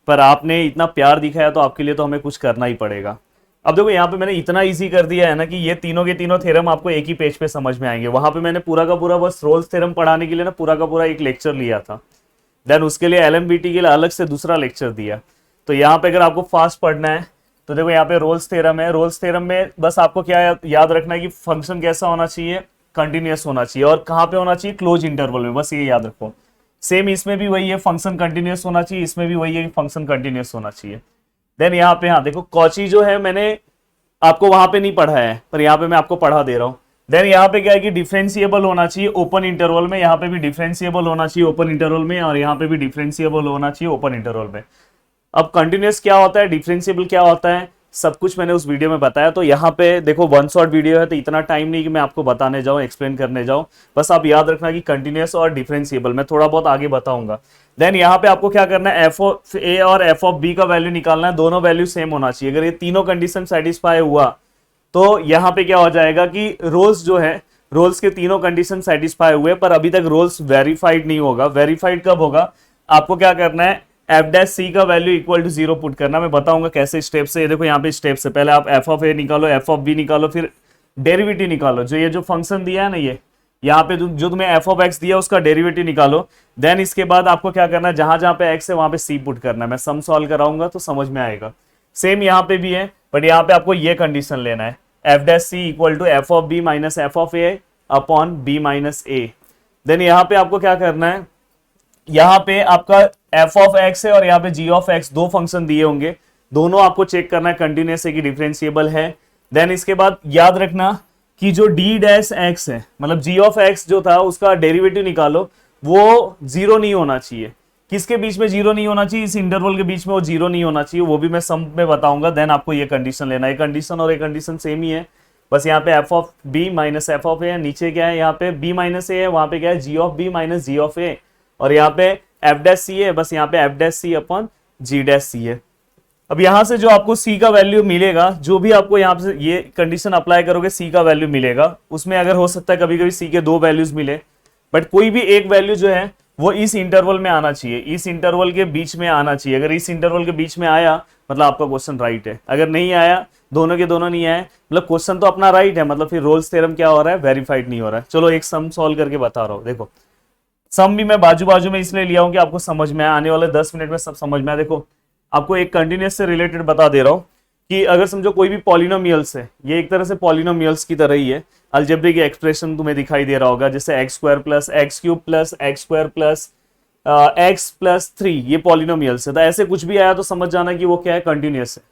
पर आपने इतना प्यार दिखाया तो आपके लिए तो हमें कुछ करना ही पड़ेगा। अब देखो यहाँ पे मैंने इतना इजी कर दिया है ना कि ये तीनों के तीनों थ्योरम आपको एक ही पेज पे समझ में आएंगे। वहां पे मैंने पूरा का पूरा बस रोल्स थ्योरम पढ़ाने के लिए ना पूरा का पूरा एक लेक्चर लिया था, देन उसके लिए LMBT के लिए अलग से दूसरा लेक्चर दिया। तो यहाँ पे अगर आपको फास्ट पढ़ना है तो देखो यहाँ पे रोल्स थ्योरम है। रोल्स थ्योरम में बस आपको क्या याद रखना है कि फंक्शन कैसा होना चाहिए, कंटिन्यूअस होना चाहिए, और कहाँ पे होना चाहिए, क्लोज इंटरवल में, बस ये याद रखो। सेम इसमें भी वही है, फंक्शन कंटिन्यूअस होना चाहिए, इसमें भी वही है कि फंक्शन कंटिन्यूअस होना चाहिए। देन यहाँ पे हाँ देखो कॉची जो है मैंने आपको वहां पे नहीं पढ़ा है, पर यहाँ पे मैं आपको पढ़ा दे रहा हूँ। देन यहाँ पे क्या है कि डिफरेंशिएबल होना चाहिए ओपन इंटरवल में, यहाँ पे भी डिफरेंशिएबल होना चाहिए ओपन इंटरवल में, और यहाँ पे भी डिफरेंशिएबल होना चाहिए ओपन इंटरवल में। अब कंटिन्यूअस क्या होता है, डिफरेंशिएबल क्या होता है, सब कुछ मैंने उस वीडियो में बताया। तो यहाँ पे देखो वन शॉट वीडियो है तो इतना टाइम नहीं कि मैं आपको बताने जाऊँ, एक्सप्लेन करने जाऊँ। बस आप याद रखना कि कंटिन्यूअस और डिफरेंशिएबल मैं थोड़ा बहुत आगे बताऊंगा। देन यहाँ पे आपको क्या करना है, f(a) और f(b) का वैल्यू निकालना है। दोनों वैल्यू सेम होना चाहिए। अगर ये तीनों कंडीशन सेटिस्फाई हुआ तो यहाँ पे क्या हो जाएगा कि रोल्स जो है, रोल्स के तीनों कंडीशन सेटिस्फाई हुए, पर अभी तक रोल्स वेरीफाइड नहीं होगा। वेरीफाइड कब होगा, आपको क्या करना है, f(c) का वैल्यू इक्वल टू 0 पुट करना। मैं बताऊंगा कैसे स्टेप से। ये देखो यहाँ पे स्टेप से पहले आप f(a) निकालो, f(b) निकालो, फिर डेरिवेटिव निकालो। जो ये जो फंक्शन दिया है ना, ये यहाँ पे जो तुम्हें f(x) दिया उसका डेरिवेटिव निकालो। देन इसके बाद आपको क्या करना है, जहां जहां पे x है वहां पे c पुट करना है। मैं सम सॉल्व कराऊंगा तो समझ में आएगा। सेम यहाँ पे भी है, बट यहाँ पे आपको ये कंडीशन लेना है, f(c) equal to f(b) minus f(a) upon b minus a। Then यहाँ पे आपको क्या करना है, यहाँ पे आपका f(x) है और यहाँ पे g(x), दो फंक्शन दिए होंगे, दोनों आपको चेक करना है कंटिन्यूअस है कि डिफरेंशिएबल है। देन इसके बाद याद रखना कि जो d(x) है, मतलब g(x) जो था उसका डेरिवेटिव निकालो, वो जीरो नहीं होना चाहिए। किसके बीच में जीरो नहीं होना चाहिए, इस इंटरवल के बीच में वो जीरो नहीं होना चाहिए, वो भी मैं सम में बताऊंगा। देन आपको ये कंडीशन लेना है, कंडीशन और ये कंडीशन सेम ही है, बस यहाँ पे f(b) माइनस f(a) है, नीचे क्या है, यहाँ पे b माइनस a है, वहां पे क्या है g(b) माइनस g(a), और यहाँ पे f(c) है, बस यहाँ पे f(c) अपॉन g(c) है। अब यहां से जो आपको c का वैल्यू मिलेगा, जो भी आपको यहाँ से ये कंडीशन अप्लाई करोगे c का वैल्यू मिलेगा, उसमें अगर हो सकता है कभी कभी c के दो वैल्यूज मिले, बट कोई भी एक वैल्यू जो है वो इस इंटरवल में आना चाहिए, इस इंटरवल के बीच में आना चाहिए। अगर इस इंटरवल के बीच में आया मतलब आपका क्वेश्चन राइट है, अगर नहीं आया, दोनों के दोनों नहीं आए, मतलब क्वेश्चन तो अपना राइट है, मतलब फिर रोल्स थ्योरम क्या हो रहा है, वेरीफाइड नहीं हो रहा है। चलो एक सम सॉल्व करके बता रहा हूँ। देखो सम भी मैं बाजू बाजू में इसलिए लिया हूं कि आपको समझ में आने वाले 10 मिनट में सब समझ में आए। देखो आपको एक कंटिन्यूअस से रिलेटेड बता दे रहा हूं कि अगर समझो कोई भी पॉलिनोमियल्स है, ये एक तरह से पॉलिनोमियल्स की तरह ही है। अलजेब्रिक एक्सप्रेशन तुम्हें दिखाई दे रहा होगा, जैसे x² plus x cube plus x² plus x plus 3, ये पॉलिनोमियल्स है। तो ऐसे कुछ भी आया तो समझ जाना कि वो क्या है, कंटिन्यूअस है।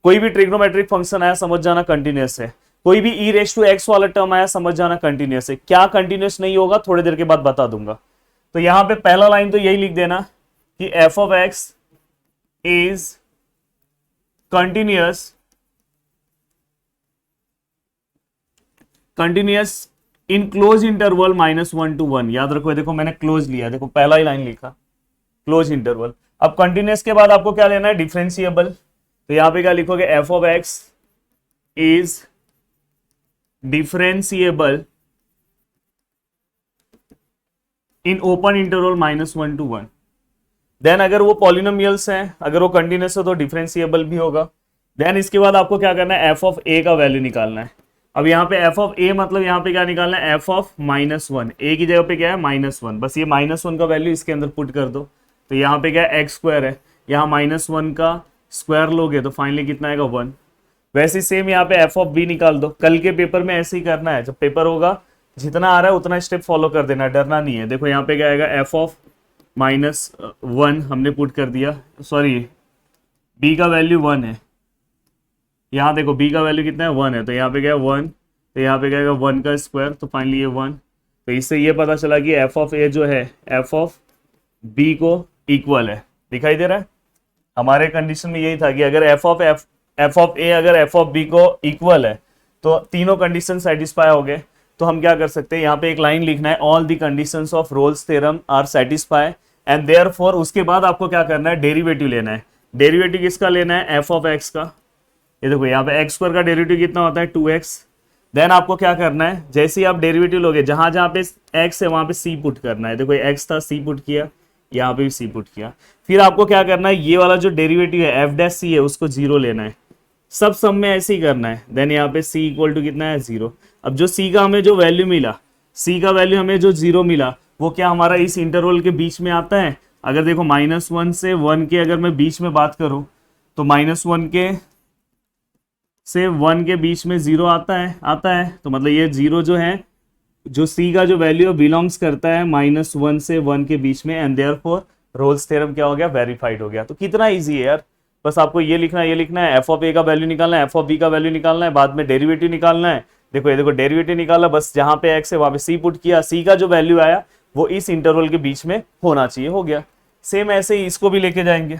कोई भी ट्रिग्नोमेट्रिक फंक्शन आया समझ जाना कंटिन्यूअस है। कोई भी e⁻x वाला टर्म आया समझ जाना कंटिन्यूअस है। क्या कंटिन्यूअस नहीं होगा थोड़ी देर के बाद बता दूंगा। तो यहाँ पे पहला लाइन तो यही लिख देना, कि F of x is continuous in close interval -1 to 1। याद रखो, देखो मैंने क्लोज लिया, देखो पहला ही लाइन लिखा क्लोज इंटरवल। अब कंटिन्यूअस के बाद आपको क्या लेना है, डिफरेंशिएबल। तो यहां पे क्या लिखोगे, f of x is differentiable in open interval -1 to 1। Then अगर वो पॉलिनोमियल्स हैं, अगर वो कंटिन्यूअस है तो डिफरेंशिएबल भी होगा। देन इसके बाद आपको क्या करना है, एफ ऑफ ए का वैल्यू निकालना है। अब यहाँ पे एफ ऑफ ए मतलब यहाँ पे क्या निकालना है, एफ ऑफ -1। ए की जगह पे क्या है, -1। बस ये -1 का वैल्यू इसके अंदर पुट कर दो। तो यहाँ पे क्या है, एक्स स्क्वायर है, यहाँ -1 का स्क्वायर लोगे तो फाइनली कितना आएगा, 1। वैसे सेम यहाँ पे एफ ऑफ बी निकाल दो। कल के पेपर में ऐसे ही करना है, जब पेपर होगा जितना आ रहा है उतना स्टेप फॉलो कर देना, डरना नहीं है। देखो यहाँ पे क्या आएगा, एफ ऑफ -1 हमने पुट कर दिया, सॉरी बी का वैल्यू 1 है। यहाँ देखो बी का वैल्यू कितना है, 1 है। तो यहाँ पे क्या है 1, तो यहाँ पे क्या आएगा 1 का स्क्वायर, तो फाइनली ये 1। तो इससे ये पता चला कि एफ ऑफ ए जो है एफ ऑफ बी को इक्वल है। दिखाई दे रहा है, हमारे कंडीशन में यही था कि अगर एफ ऑफ ए अगर एफ ऑफ बी को इक्वल है तो तीनों कंडीशन सेटिस्फाई हो गए। तो हम क्या कर सकते हैं, यहाँ पे एक लाइन लिखना है, all the conditions of Rolle's theorem are satisfy and therefore. उसके बाद आपको क्या करना है, डेरिवेटिव लेना है। डेरिवेटिव किसका लेना है, एफ ऑफ एक्स का। ये देखो यहाँ पे एक्स स्क्वायर का डेरिवेटिव कितना होता है, 2x। देन आपको क्या करना है, जैसे ही आप डेरिवेटिव लोगे जहां जहां पे x है वहां पे c पुट करना है। देखो x था, c पुट किया, यहाँ पे भी c पुट किया। फिर आपको क्या करना है, ये वाला जो डेरिवेटिव है एफ डैश सी है उसको 0 लेना है। सब सम में ऐसे ही करना है। देन यहाँ पे c इक्वल टू कितना है, 0। अब जो c का हमें जो वैल्यू मिला, c का वैल्यू हमें जो 0 मिला वो क्या हमारा इस इंटरवल के बीच में आता है। अगर देखो -1 से 1 के अगर मैं बीच में बात करूं तो -1 से 1 के बीच में 0 आता है। तो मतलब ये 0 जो है, जो c का जो वैल्यू बिलोंग्स करता है -1 से 1 के बीच में, एंड देयरफॉर रोल्स थ्योरम क्या हो गया, वेरीफाइड हो गया। तो कितना इजी है यार, बस आपको ये लिखना है, एफ ऑफ ए का वैल्यू निकालना है, एफ ऑफ बी का वैल्यू निकालना है, बाद में डेरिवेटिव निकालना है। देखो ये देखो डेरिवेटिव निकाला, बस जहां पे एक्स है वहां पे सी पुट किया, सी का जो वैल्यू आया वो इस इंटरवल के बीच में होना चाहिए, हो गया। सेम ऐसे ही इसको भी लेके जाएंगे,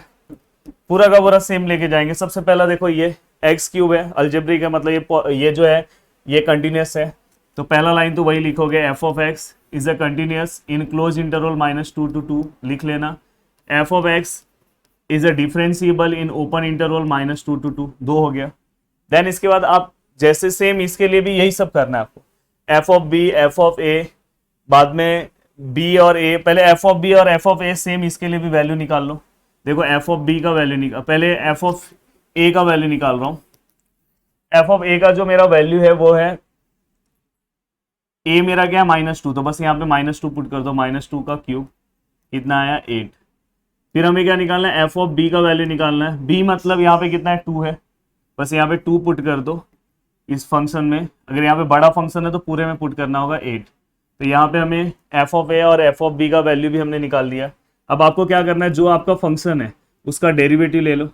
पूरा का पूरा सेम लेके जाएंगे। सबसे पहला देखो ये एक्स क्यूब है, अलजेब्रिक है, मतलब ये जो है ये कंटिन्यूअस है। तो पहला लाइन तो वही लिखोगे, f of x is a continuous in close interval -2 to 2 लिख लेना। F of x is a differentiable in open interval -2 to 2, 2 हो गया। देन इसके बाद आप जैसे सेम इसके लिए भी यही सब करना है आपको, f of b, f of a, बाद में बी और ए, पहले एफ ऑफ बी और एफ ऑफ ए सेम इसके लिए भी वैल्यू निकाल लो। देखो एफ ऑफ बी का वैल्यू निकाल, पहले एफ ऑफ ए का वैल्यू निकाल रहा हूं। एफ ऑफ ए का जो मेरा वैल्यू है वो है, ए मेरा क्या है -2, तो बस यहाँ पे -2 पुट कर दो, -2 का क्यूब कितना आया, 8। फिर हमें क्या निकालना है, एफ ऑफ बी का वैल्यू निकालना है। बी मतलब यहाँ पे कितना है, 2 है, बस यहाँ पे 2 पुट कर दो इस फंक्शन में। अगर यहाँ पे बड़ा फंक्शन है तो पूरे में पुट करना होगा 8। तो यहाँ पे हमें एफ ऑफ ए और एफ ऑफ बी का वैल्यू भी हमने निकाल दिया। अब आपको क्या करना है, जो आपका फंक्शन है उसका डेरिवेटिव ले लो।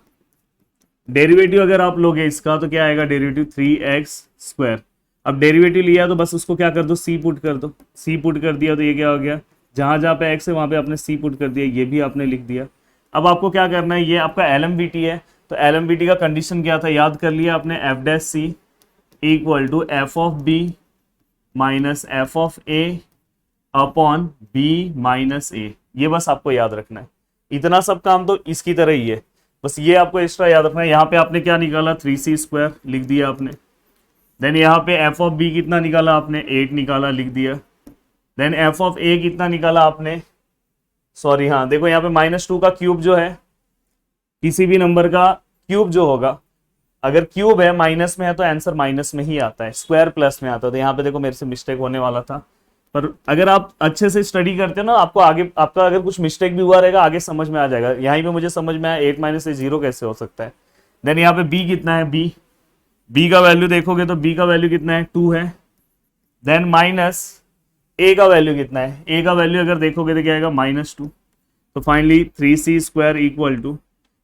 डेरिवेटिव अगर आप लोगे इसका तो क्या आएगा, डेरिवेटिव 3x²। अब डेरिवेटिव लिया तो बस उसको क्या कर दो, c पुट कर दो। c पुट कर दिया तो ये क्या हो गया, जहां जहां पे x है वहां पे आपने c पुट कर दिया, ये भी आपने लिख दिया। अब आपको क्या करना है, ये आपका LMVT है, तो LMVT का कंडीशन क्या था, याद कर लिया आपने, f dash c equal to f of b minus f of a upon b minus a. ये बस आपको याद रखना है, इतना सब काम तो इसकी तरह ही है, बस ये आपको एक्स्ट्रा याद रखना है। यहाँ पे आपने क्या निकाला, 3c² लिख दिया आपने। देन यहाँ पे एफ ऑफ बी कितना निकाला आपने, 8 निकाला, लिख दिया। देन एफ ऑफ ए कितना निकाला आपने, सॉरी हाँ देखो यहाँ पे -2 का क्यूब जो है, किसी भी नंबर का क्यूब जो होगा, अगर क्यूब है माइनस में है तो आंसर माइनस में ही आता है, स्क्वायर प्लस में आता है। तो यहाँ पे देखो मेरे से मिस्टेक होने वाला था, पर अगर आप अच्छे से स्टडी करते हो ना, आपको आगे आपका अगर कुछ मिस्टेक भी हुआ रहेगा आगे समझ में आ जाएगा। यहाँ पे मुझे समझ में आया 8 - 0 कैसे हो सकता है। देन यहाँ पे बी कितना है, बी का वैल्यू देखोगे तो बी का वैल्यू कितना है, 2 है। देन माइनस ए का वैल्यू कितना है, ए का वैल्यू अगर देखोगे तो क्या आएगा, -2। तो फाइनली 3c² इक्वल टू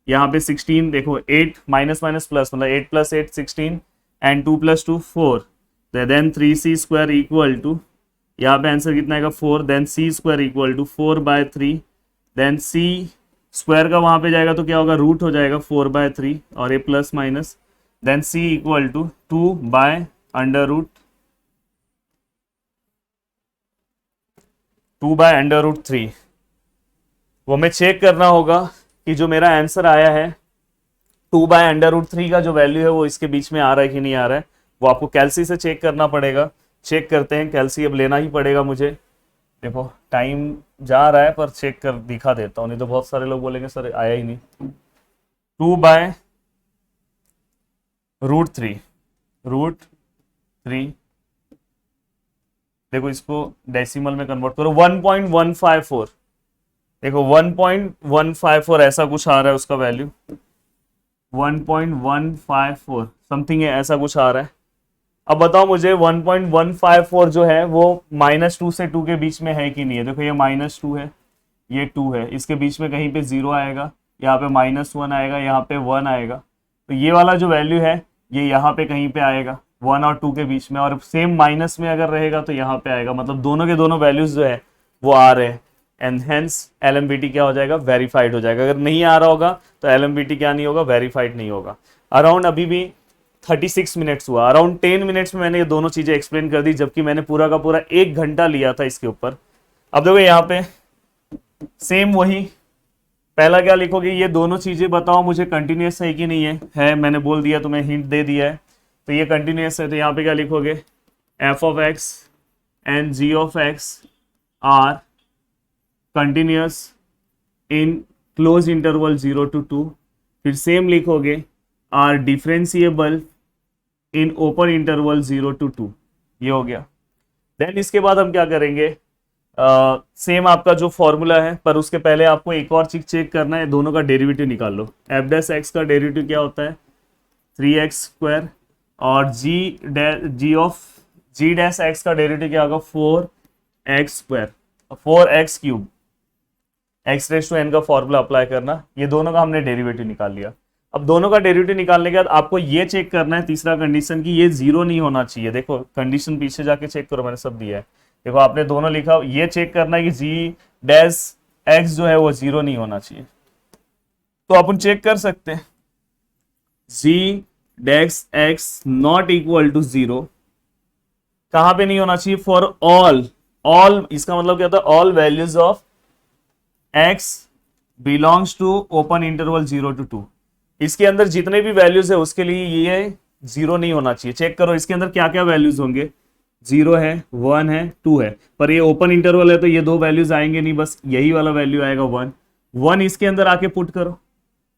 यहाँ पे 16, देखो 8 माइनस माइनस प्लस, मतलब 8 + 8 16 and 2 + 2 4। Then 3c² equal to यहाँ पे आंसर कितना आएगा, 4। Then c² equal to 4/3। Then c square का वहां पे जाएगा तो क्या होगा, रूट हो जाएगा 4/3 और ये plus minus, then c equal to 2/√3। वो हमें चेक करना होगा कि जो मेरा आंसर आया है 2/√3 का जो वैल्यू है वो इसके बीच में आ रहा है कि नहीं आ रहा है, वो आपको कैल्सी से चेक करना पड़ेगा। चेक करते हैं, कैल्सी अब लेना ही पड़ेगा मुझे। देखो टाइम जा रहा है पर चेक कर दिखा देता हूँ, नहीं तो बहुत सारे लोग बोलेंगे सर आया ही नहीं। 2/√3 देखो इसको डेसिमल में कन्वर्ट करो, 1.154। देखो 1.154 ऐसा कुछ आ रहा है उसका वैल्यू, 1.154 समथिंग है, ऐसा कुछ आ रहा है। अब बताओ मुझे 1.154 जो है वो -2 से 2 के बीच में है कि नहीं है। देखो ये -2 है, ये 2 है, इसके बीच में कहीं पे 0 आएगा, यहाँ पे -1 आएगा, यहाँ पे 1 आएगा, तो ये वाला जो वैल्यू है ये यहाँ पे कहीं पे आएगा 1 और 2 के बीच में, और सेम माइनस में अगर रहेगा तो यहाँ पे आएगा, मतलब दोनों के दोनों वैल्यूज जो है वो आ रहे हैं, एंड हेंस एलएमबीटी क्या हो जाएगा, वेरीफाइड हो जाएगा। अगर नहीं आ रहा होगा तो एलएमबीटी क्या नहीं होगा, वेरीफाइड नहीं होगा। अराउंड अभी भी 36 मिनट्स हुआ, अराउंड 10 मिनट्स में मैंने ये दोनों चीजें एक्सप्लेन कर दी, जबकि मैंने पूरा का पूरा 1 घंटा लिया था इसके ऊपर। अब देखो यहाँ पे सेम वही, पहला क्या लिखोगे, ये दोनों चीजें बताओ मुझे कंटिन्यूस है कि नहीं है मैंने बोल दिया, तुम्हें हिंट दे दिया है, तो ये कंटिन्यूस है, तो यहाँ पे क्या लिखोगे, f(x) and g(x) are continuous in close interval 0 to 2। फिर सेम लिखोगे are differentiable in open interval 0 to 2। ये हो गया। देन इसके बाद हम क्या करेंगे, सेम आपका जो फॉर्मूला है, पर उसके पहले आपको एक और चीज चेक करना है, दोनों का डेरिवेटिव निकाल लो। f(x) का डेरिवेटिव क्या होता है, 3x², और g(x) का डेरिवेटिव क्या होगा, 4x², 4x³ x⁻n का फॉर्मूला अप्लाई करना। ये दोनों का हमने डेरिवेटिव निकाल लिया। अब दोनों का डेरिवेटिव निकालने के बाद आपको ये चेक करना है, तीसरा कंडीशन की ये 0 नहीं होना चाहिए। देखो कंडीशन पीछे जाके चेक करो, मैंने सब दिया है। देखो आपने दोनों लिखा, ये चेक करना है कि g(x) जो है वो 0 नहीं होना चाहिए। तो अपन चेक कर सकते हैं, g(x) नॉट इक्वल टू 0 कहां पे नहीं होना चाहिए, फॉर ऑल, इसका मतलब क्या होता है, all values of x belongs to open interval 0 to 2। इसके अंदर जितने भी वैल्यूज है उसके लिए ये 0 नहीं होना चाहिए। चेक करो इसके अंदर क्या क्या वैल्यूज होंगे, 0 है, 1 है, 2 है, पर ये ओपन इंटरवल है तो ये दो वैल्यूज आएंगे नहीं, बस यही वाला वैल्यू आएगा 1 इसके अंदर आके पुट करो।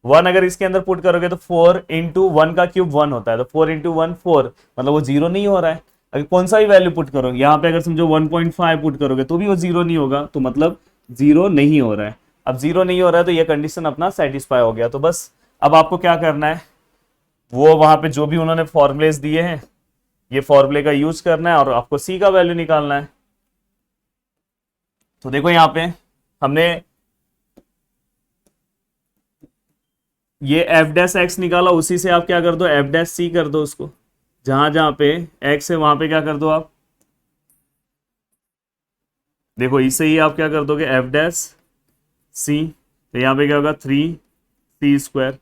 1 अगर इसके अंदर पुट करोगे तो 4 × 1 का क्यूब 1 होता है, तो 4 × 1 4, मतलब वो 0 नहीं हो रहा है। अगर कौन सा भी वैल्यू पुट करो, यहाँ पे अगर समझो 1.5 पुट करोगे तो भी वो 0 नहीं होगा, तो मतलब 0 नहीं हो रहा है। अब 0 नहीं हो रहा है तो ये कंडीशन अपना सेटिस्फाई हो गया। तो बस अब आपको क्या करना है, वो वहां पे जो भी उन्होंने फॉर्मुलेस दिए हैं ये फॉर्मूले का यूज करना है और आपको सी का वैल्यू निकालना है। तो देखो यहाँ पे हमने ये f'(x) निकाला, उसी से आप क्या कर दो, f'(c) कर दो उसको, जहां जहां पे x है वहां पे क्या कर दो आप, देखो इसे ही आप क्या कर दोगे, f'(c), तो यहाँ पे क्या होगा 3c²,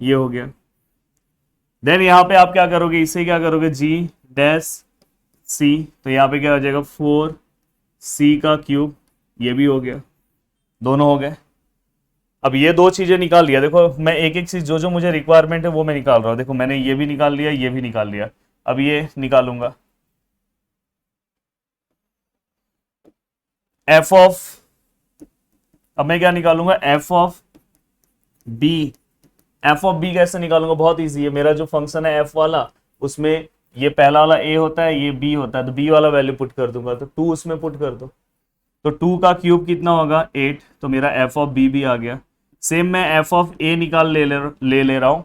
ये हो गया। देन यहाँ पे आप क्या करोगे, इसे क्या करोगे, g'(c), तो यहाँ पे क्या हो जाएगा 4c³, ये भी हो गया, दोनों हो गए। अब ये दो चीजें निकाल लिया। देखो मैं एक एक चीज जो जो मुझे रिक्वायरमेंट है वो मैं निकाल रहा हूँ। देखो मैंने ये भी निकाल लिया, ये भी निकाल लिया, अब ये निकालूंगा अब मैं क्या निकालूंगा, f(b). कैसे निकालूंगा, बहुत इजी है। मेरा जो फंक्शन है f वाला, उसमें ये पहला वाला a होता है, ये b होता है, तो b वाला वैल्यू पुट कर दूंगा, तो 2 उसमें पुट कर दो, तो 2 का क्यूब कितना होगा 8, तो मेरा f(b) भी आ गया। सेम मैं f(a) निकाल ले रहा हूं,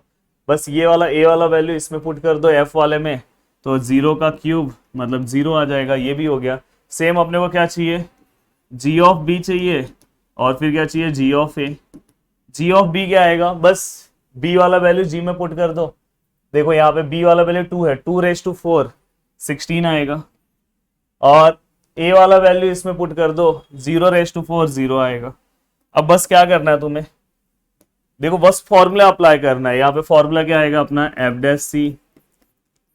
बस ये वाला a वाला वैल्यू इसमें पुट कर दो f वाले में, तो 0 का क्यूब मतलब 0 आ जाएगा, ये भी हो गया। सेम अपने को क्या चाहिए, g(b) चाहिए, और फिर क्या चाहिए, g(a). g(b) क्या आएगा, बस b वाला वैल्यू g में पुट कर दो। देखो यहाँ पे b वाला वैल्यू 2 है, 2⁴ 16 आएगा, और a वाला वैल्यू इसमें पुट कर दो, 0⁴ 0 आएगा। अब बस क्या करना है तुम्हें, देखो बस फॉर्मूला अप्लाई करना है। यहाँ पे फॉर्मूला क्या आएगा अपना, f dash c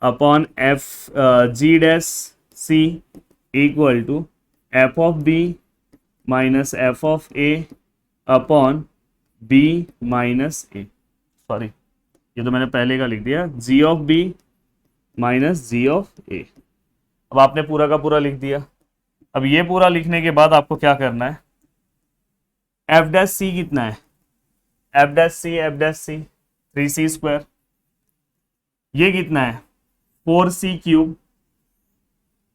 upon f g dash c equal to f of b minus f of a upon b minus a, sorry ये तो मैंने पहले का लिख दिया, g of b minus g of a. अब आपने पूरा का पूरा लिख दिया। अब ये पूरा लिखने के बाद आपको क्या करना है, एफ डैश सी कितना है, एफ डैश सी 3c स्क्वायर, ये कितना है 4c cube,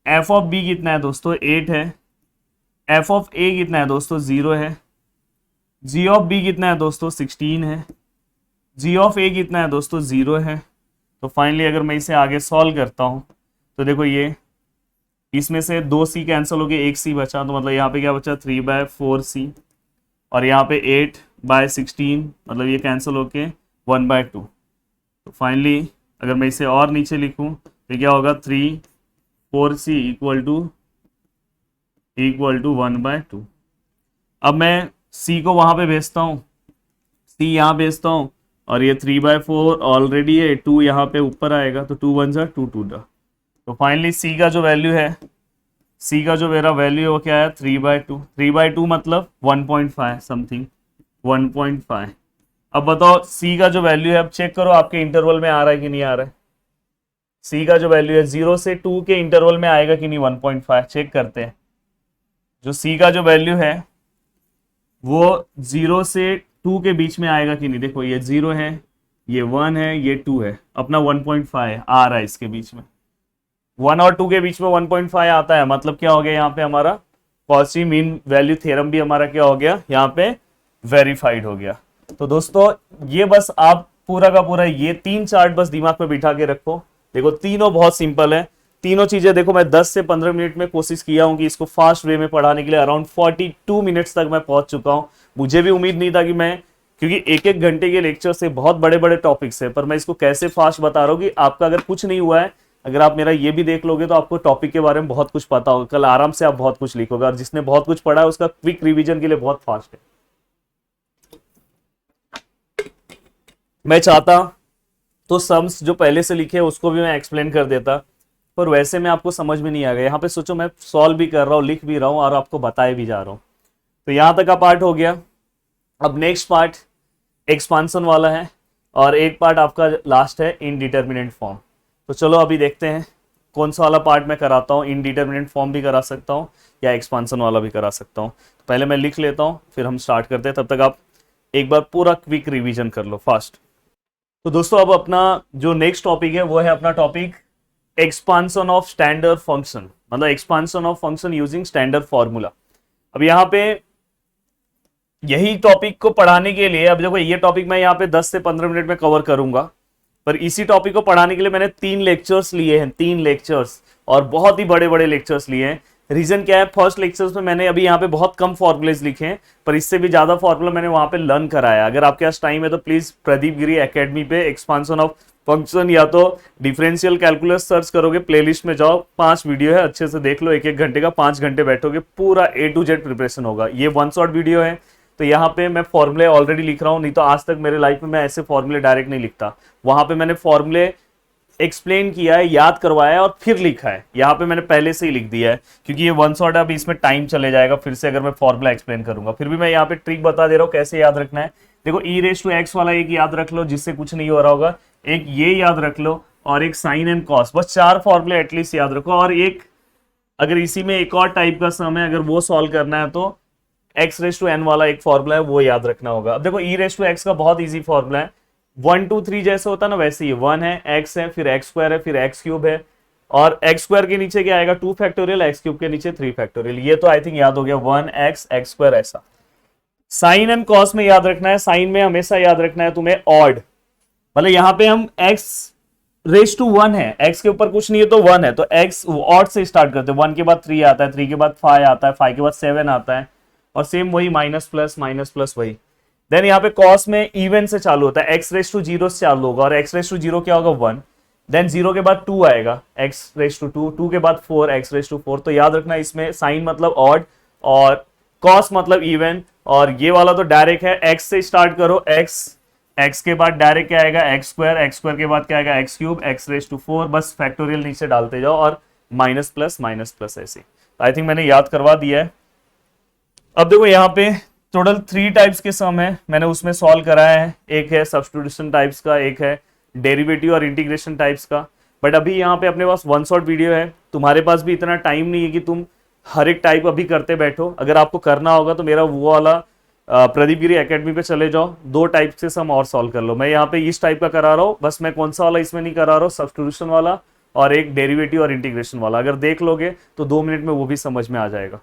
F of B कितना है दोस्तों 8 है, एफ ऑफ ए कितना है दोस्तों 0 है, जी ऑफ बी कितना है दोस्तों 16 है, जी ऑफ ए कितना है दोस्तों 0 है। तो फाइनली अगर मैं इसे आगे सॉल्व करता हूँ तो देखो ये इसमें से 2c कैंसिल हो गए, 1c बचा, तो मतलब यहाँ पे क्या बचा 3/4c, और यहाँ पे 8/16 मतलब ये कैंसिल होके 1/2। तो फाइनली अगर मैं इसे और नीचे लिखूँ तो क्या होगा 3/4c इक्वल टू 1/2। अब मैं c को वहाँ पे भेजता हूँ, c यहाँ भेजता हूँ, और ये 3/4 ऑलरेडी है, 2 यहाँ पे ऊपर आएगा, तो 2 1 जा 2 2 जा। तो फाइनली c का जो वैल्यू है, c का जो मेरा वैल्यू है वो क्या है 3/2, 3/2 मतलब 1.5 समथिंग 1.5। अब बताओ c का जो वैल्यू है, अब चेक करो आपके इंटरवल में आ रहा है कि नहीं आ रहा है। c का जो वैल्यू है 0 से 2 के इंटरवल में आएगा कि नहीं 1.5, चेक करते हैं। जो c का जो वैल्यू है वो 0 से 2 के बीच में आएगा कि नहीं, देखो ये 0 है, ये 1 है, ये 2 है, अपना 1.5 आ रहा है इसके बीच में, 1 और 2 के बीच में 1.5 आता है, मतलब क्या हो गया यहाँ पे हमारा पॉजिटिव मीन वैल्यू थ्योरम भी हमारा क्या हो गया यहाँ पे वेरीफाइड हो गया। तो दोस्तों ये बस आप पूरा का पूरा ये 3 चार्ट बस दिमाग में बिठा के रखो। देखो तीनों बहुत सिंपल है, तीनों चीजें देखो मैं 10 से 15 मिनट में कोशिश किया हूँ कि इसको फास्ट वे में पढ़ाने के लिए, अराउंड 42 मिनट्स तक मैं पहुंच चुका हूँ। मुझे भी उम्मीद नहीं था कि मैं, क्योंकि एक एक घंटे के लेक्चर से बहुत बड़े बड़े टॉपिक्स है, पर मैं इसको कैसे फास्ट बता रहा हूँ कि आपका अगर कुछ नहीं हुआ है, अगर आप मेरा ये भी देख लोगे तो आपको टॉपिक के बारे में बहुत कुछ पता होगा, कल आराम से आप बहुत कुछ लिखोगे, और जिसने बहुत कुछ पढ़ा है उसका क्विक रिवीजन के लिए बहुत फास्ट है। मैं चाहता तो सम्स जो पहले से लिखे उसको भी मैं एक्सप्लेन कर देता, पर वैसे में आपको समझ में नहीं आ गया। यहाँ पे सोचो मैं सॉल्व भी कर रहा हूँ, लिख भी रहा हूँ और आपको बताए भी जा रहा हूँ। तो यहाँ तक का पार्ट हो गया। अब नेक्स्ट पार्ट एक्सपांसन वाला है, और एक पार्ट आपका लास्ट है इनडिटर्मिनेंट फॉर्म। तो चलो अभी देखते हैं कौन सा वाला पार्ट मैं कराता हूँ। इनडिटर्मिनेंट फॉर्म भी करा सकता हूँ या एक्सपांसन वाला भी करा सकता हूँ। तो पहले मैं लिख लेता हूँ, फिर हम स्टार्ट करते हैं, तब तक आप एक बार पूरा क्विक रिवीजन कर लो फास्ट। तो दोस्तों अब अपना जो नेक्स्ट टॉपिक है वो है अपना topic expansion of standard function, मतलब expansion of function using standard formula. अब यहाँ पे यही टॉपिक को पढ़ाने के लिए, अब देखो ये टॉपिक मैं यहाँ पे 10 से 15 मिनट में कवर करूंगा, पर इसी टॉपिक को पढ़ाने के लिए मैंने 3 लेक्चर्स लिए हैं, 3 लेक्चर्स, और बहुत ही बड़े बड़े लेक्चर्स लिए हैं। रीजन क्या है, फर्स्ट लेक्चर्स में मैंने अभी यहाँ पे बहुत कम फॉर्मुलेज लिखे हैं, पर इससे भी ज्यादा फॉर्मूला मैंने वहां पे लर्न कराया। अगर आपके पास टाइम है तो प्लीज प्रदीप गिरी एकेडमी पे एक्सपांसन ऑफ फंक्शन या तो डिफरेंशियल कैलकुलस सर्च करोगे, प्लेलिस्ट में जाओ, 5 वीडियो है, अच्छे से देख लो, 1-1 घंटे का, 5 घंटे बैठोगे, पूरा A to Z प्रिपरेशन होगा। ये 1 शॉट वीडियो है, तो यहाँ पे मैं फॉर्मूले ऑलरेडी लिख रहा हूँ, नहीं तो आज तक मेरे लाइफ में मैं ऐसे फॉर्मूले डायरेक्ट नहीं लिखता। वहां पे मैंने फॉर्मूले एक्सप्लेन किया है, याद करवाया है और फिर लिखा है। यहाँ पे मैंने पहले से ही लिख दिया है, क्योंकि ये 1 शॉट है, अभी इसमें टाइम चले जाएगा फिर से अगर मैं फॉर्मूला एक्सप्लेन करूंगा। फिर भी मैं यहाँ पे ट्रिक बता दे रहा हूँ कैसे याद रखना है। देखो e⁻x वाला एक याद रख लो जिससे कुछ नहीं हो रहा होगा, एक ये याद रख लो, और एक साइन एंड कॉस, बस 4 फॉर्मूले एटलीस्ट याद रखो। और एक अगर इसी में एक और टाइप का सम है, अगर वो सॉल्व करना है तो x⁻n वाला एक फॉर्मूला है, वो याद रखना होगा। अब देखो e⁻x का बहुत ईजी फॉर्मूला है, 1 2 3 जैसे होता है ना, वैसे ही 1 है, x है, फिर x² है, फिर x³ है, और x² के नीचे क्या आएगा 2 फैक्टोरियल, x³ के नीचे 3 फैक्टोरियल। ये तो आई थिंक याद हो गया, 1x x²। ऐसा साइन एंड कॉस में याद रखना है, साइन में हमेशा याद रखना है तुम्हें ऑड, मतलब यहाँ पे हम x⁻1 है, x के ऊपर कुछ नहीं है तो 1 है, तो x ऑड से स्टार्ट करते हैं, 1 के बाद 3 आता है, 3 के बाद 5 आता है, 5 के बाद 7 आता है, और सेम वही माइनस प्लस वही। देन यहाँ पे कॉस में इवन से चालू होता है, x⁻0 से चालू होगा, और x⁻0 क्या होगा 1, देन 0 के बाद 2 आएगा, x⁻2, 2 के बाद 4, x⁻4। तो याद रखना इसमें साइन मतलब ऑड और कॉस मतलब इवन, और ये वाला तो डायरेक्ट है, x से स्टार्ट करो, x x के बाद डायरेक्ट क्या आएगा x स्क्वायर के बाद क्या आएगा x cube x raise to 4, बस फैक्टोरियल नीचे डालते जाओ और माइनस प्लस ऐसे। आई थिंक मैंने याद करवा दिया है। अब देखो यहाँ पे टोटल 3 टाइप्स के सम है, मैंने उसमें सॉल्व कराया है। एक है सब्स्टिट्यूशन टाइप्स का, एक है डेरिवेटिव और इंटीग्रेशन टाइप्स का। बट अभी यहाँ पे अपने पास वन शॉट वीडियो है, तुम्हारे पास भी इतना टाइम नहीं है कि तुम हर एक टाइप अभी करते बैठो। अगर आपको करना होगा तो मेरा वो वाला प्रदीप गिरी एकेडमी पे चले जाओ, 2 टाइप से सम और सॉल्व कर लो। मैं यहाँ पे इस टाइप का करा रहा हूँ, बस मैं कौन सा वाला इसमें नहीं करा रहा हूँ, सब्स्टिट्यूशन वाला और एक डेरिवेटिव और इंटीग्रेशन वाला। अगर देख लोगे तो 2 मिनट में वो भी समझ में आ जाएगा।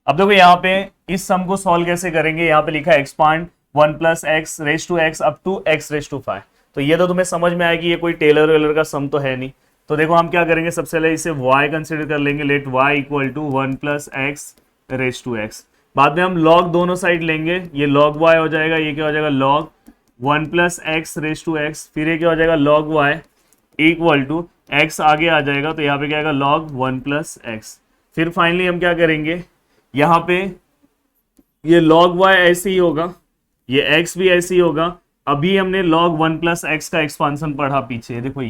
अब देखो यहाँ पे इस सम को सॉल्व कैसे करेंगे, यहाँ पे लिखा है expand 1 plus x raise to x up to x raise to 5। तो ये तो तुम्हें समझ में आया कि ये कोई टेलर वेलर का सम तो है नहीं। तो देखो हम क्या करेंगे, सबसे पहले इसे y कंसिडर कर लेंगे, let y equal to 1 plus x raise to x. बाद में हम log दोनों साइड लेंगे, ये log y हो जाएगा, ये क्या हो जाएगा log 1 plus x raise to x, फिर ये क्या हो जाएगा log y equal to x आगे आ जाएगा, तो यहाँ पे क्या आएगा log 1 प्लस एक्स। फिर फाइनली हम क्या करेंगे, यहाँ पे ये log y ऐसे ही होगा, ये x भी ऐसे ही होगा। अभी हमने log 1 प्लस एक्स का एक्सपांसन पढ़ा पीछे, देखो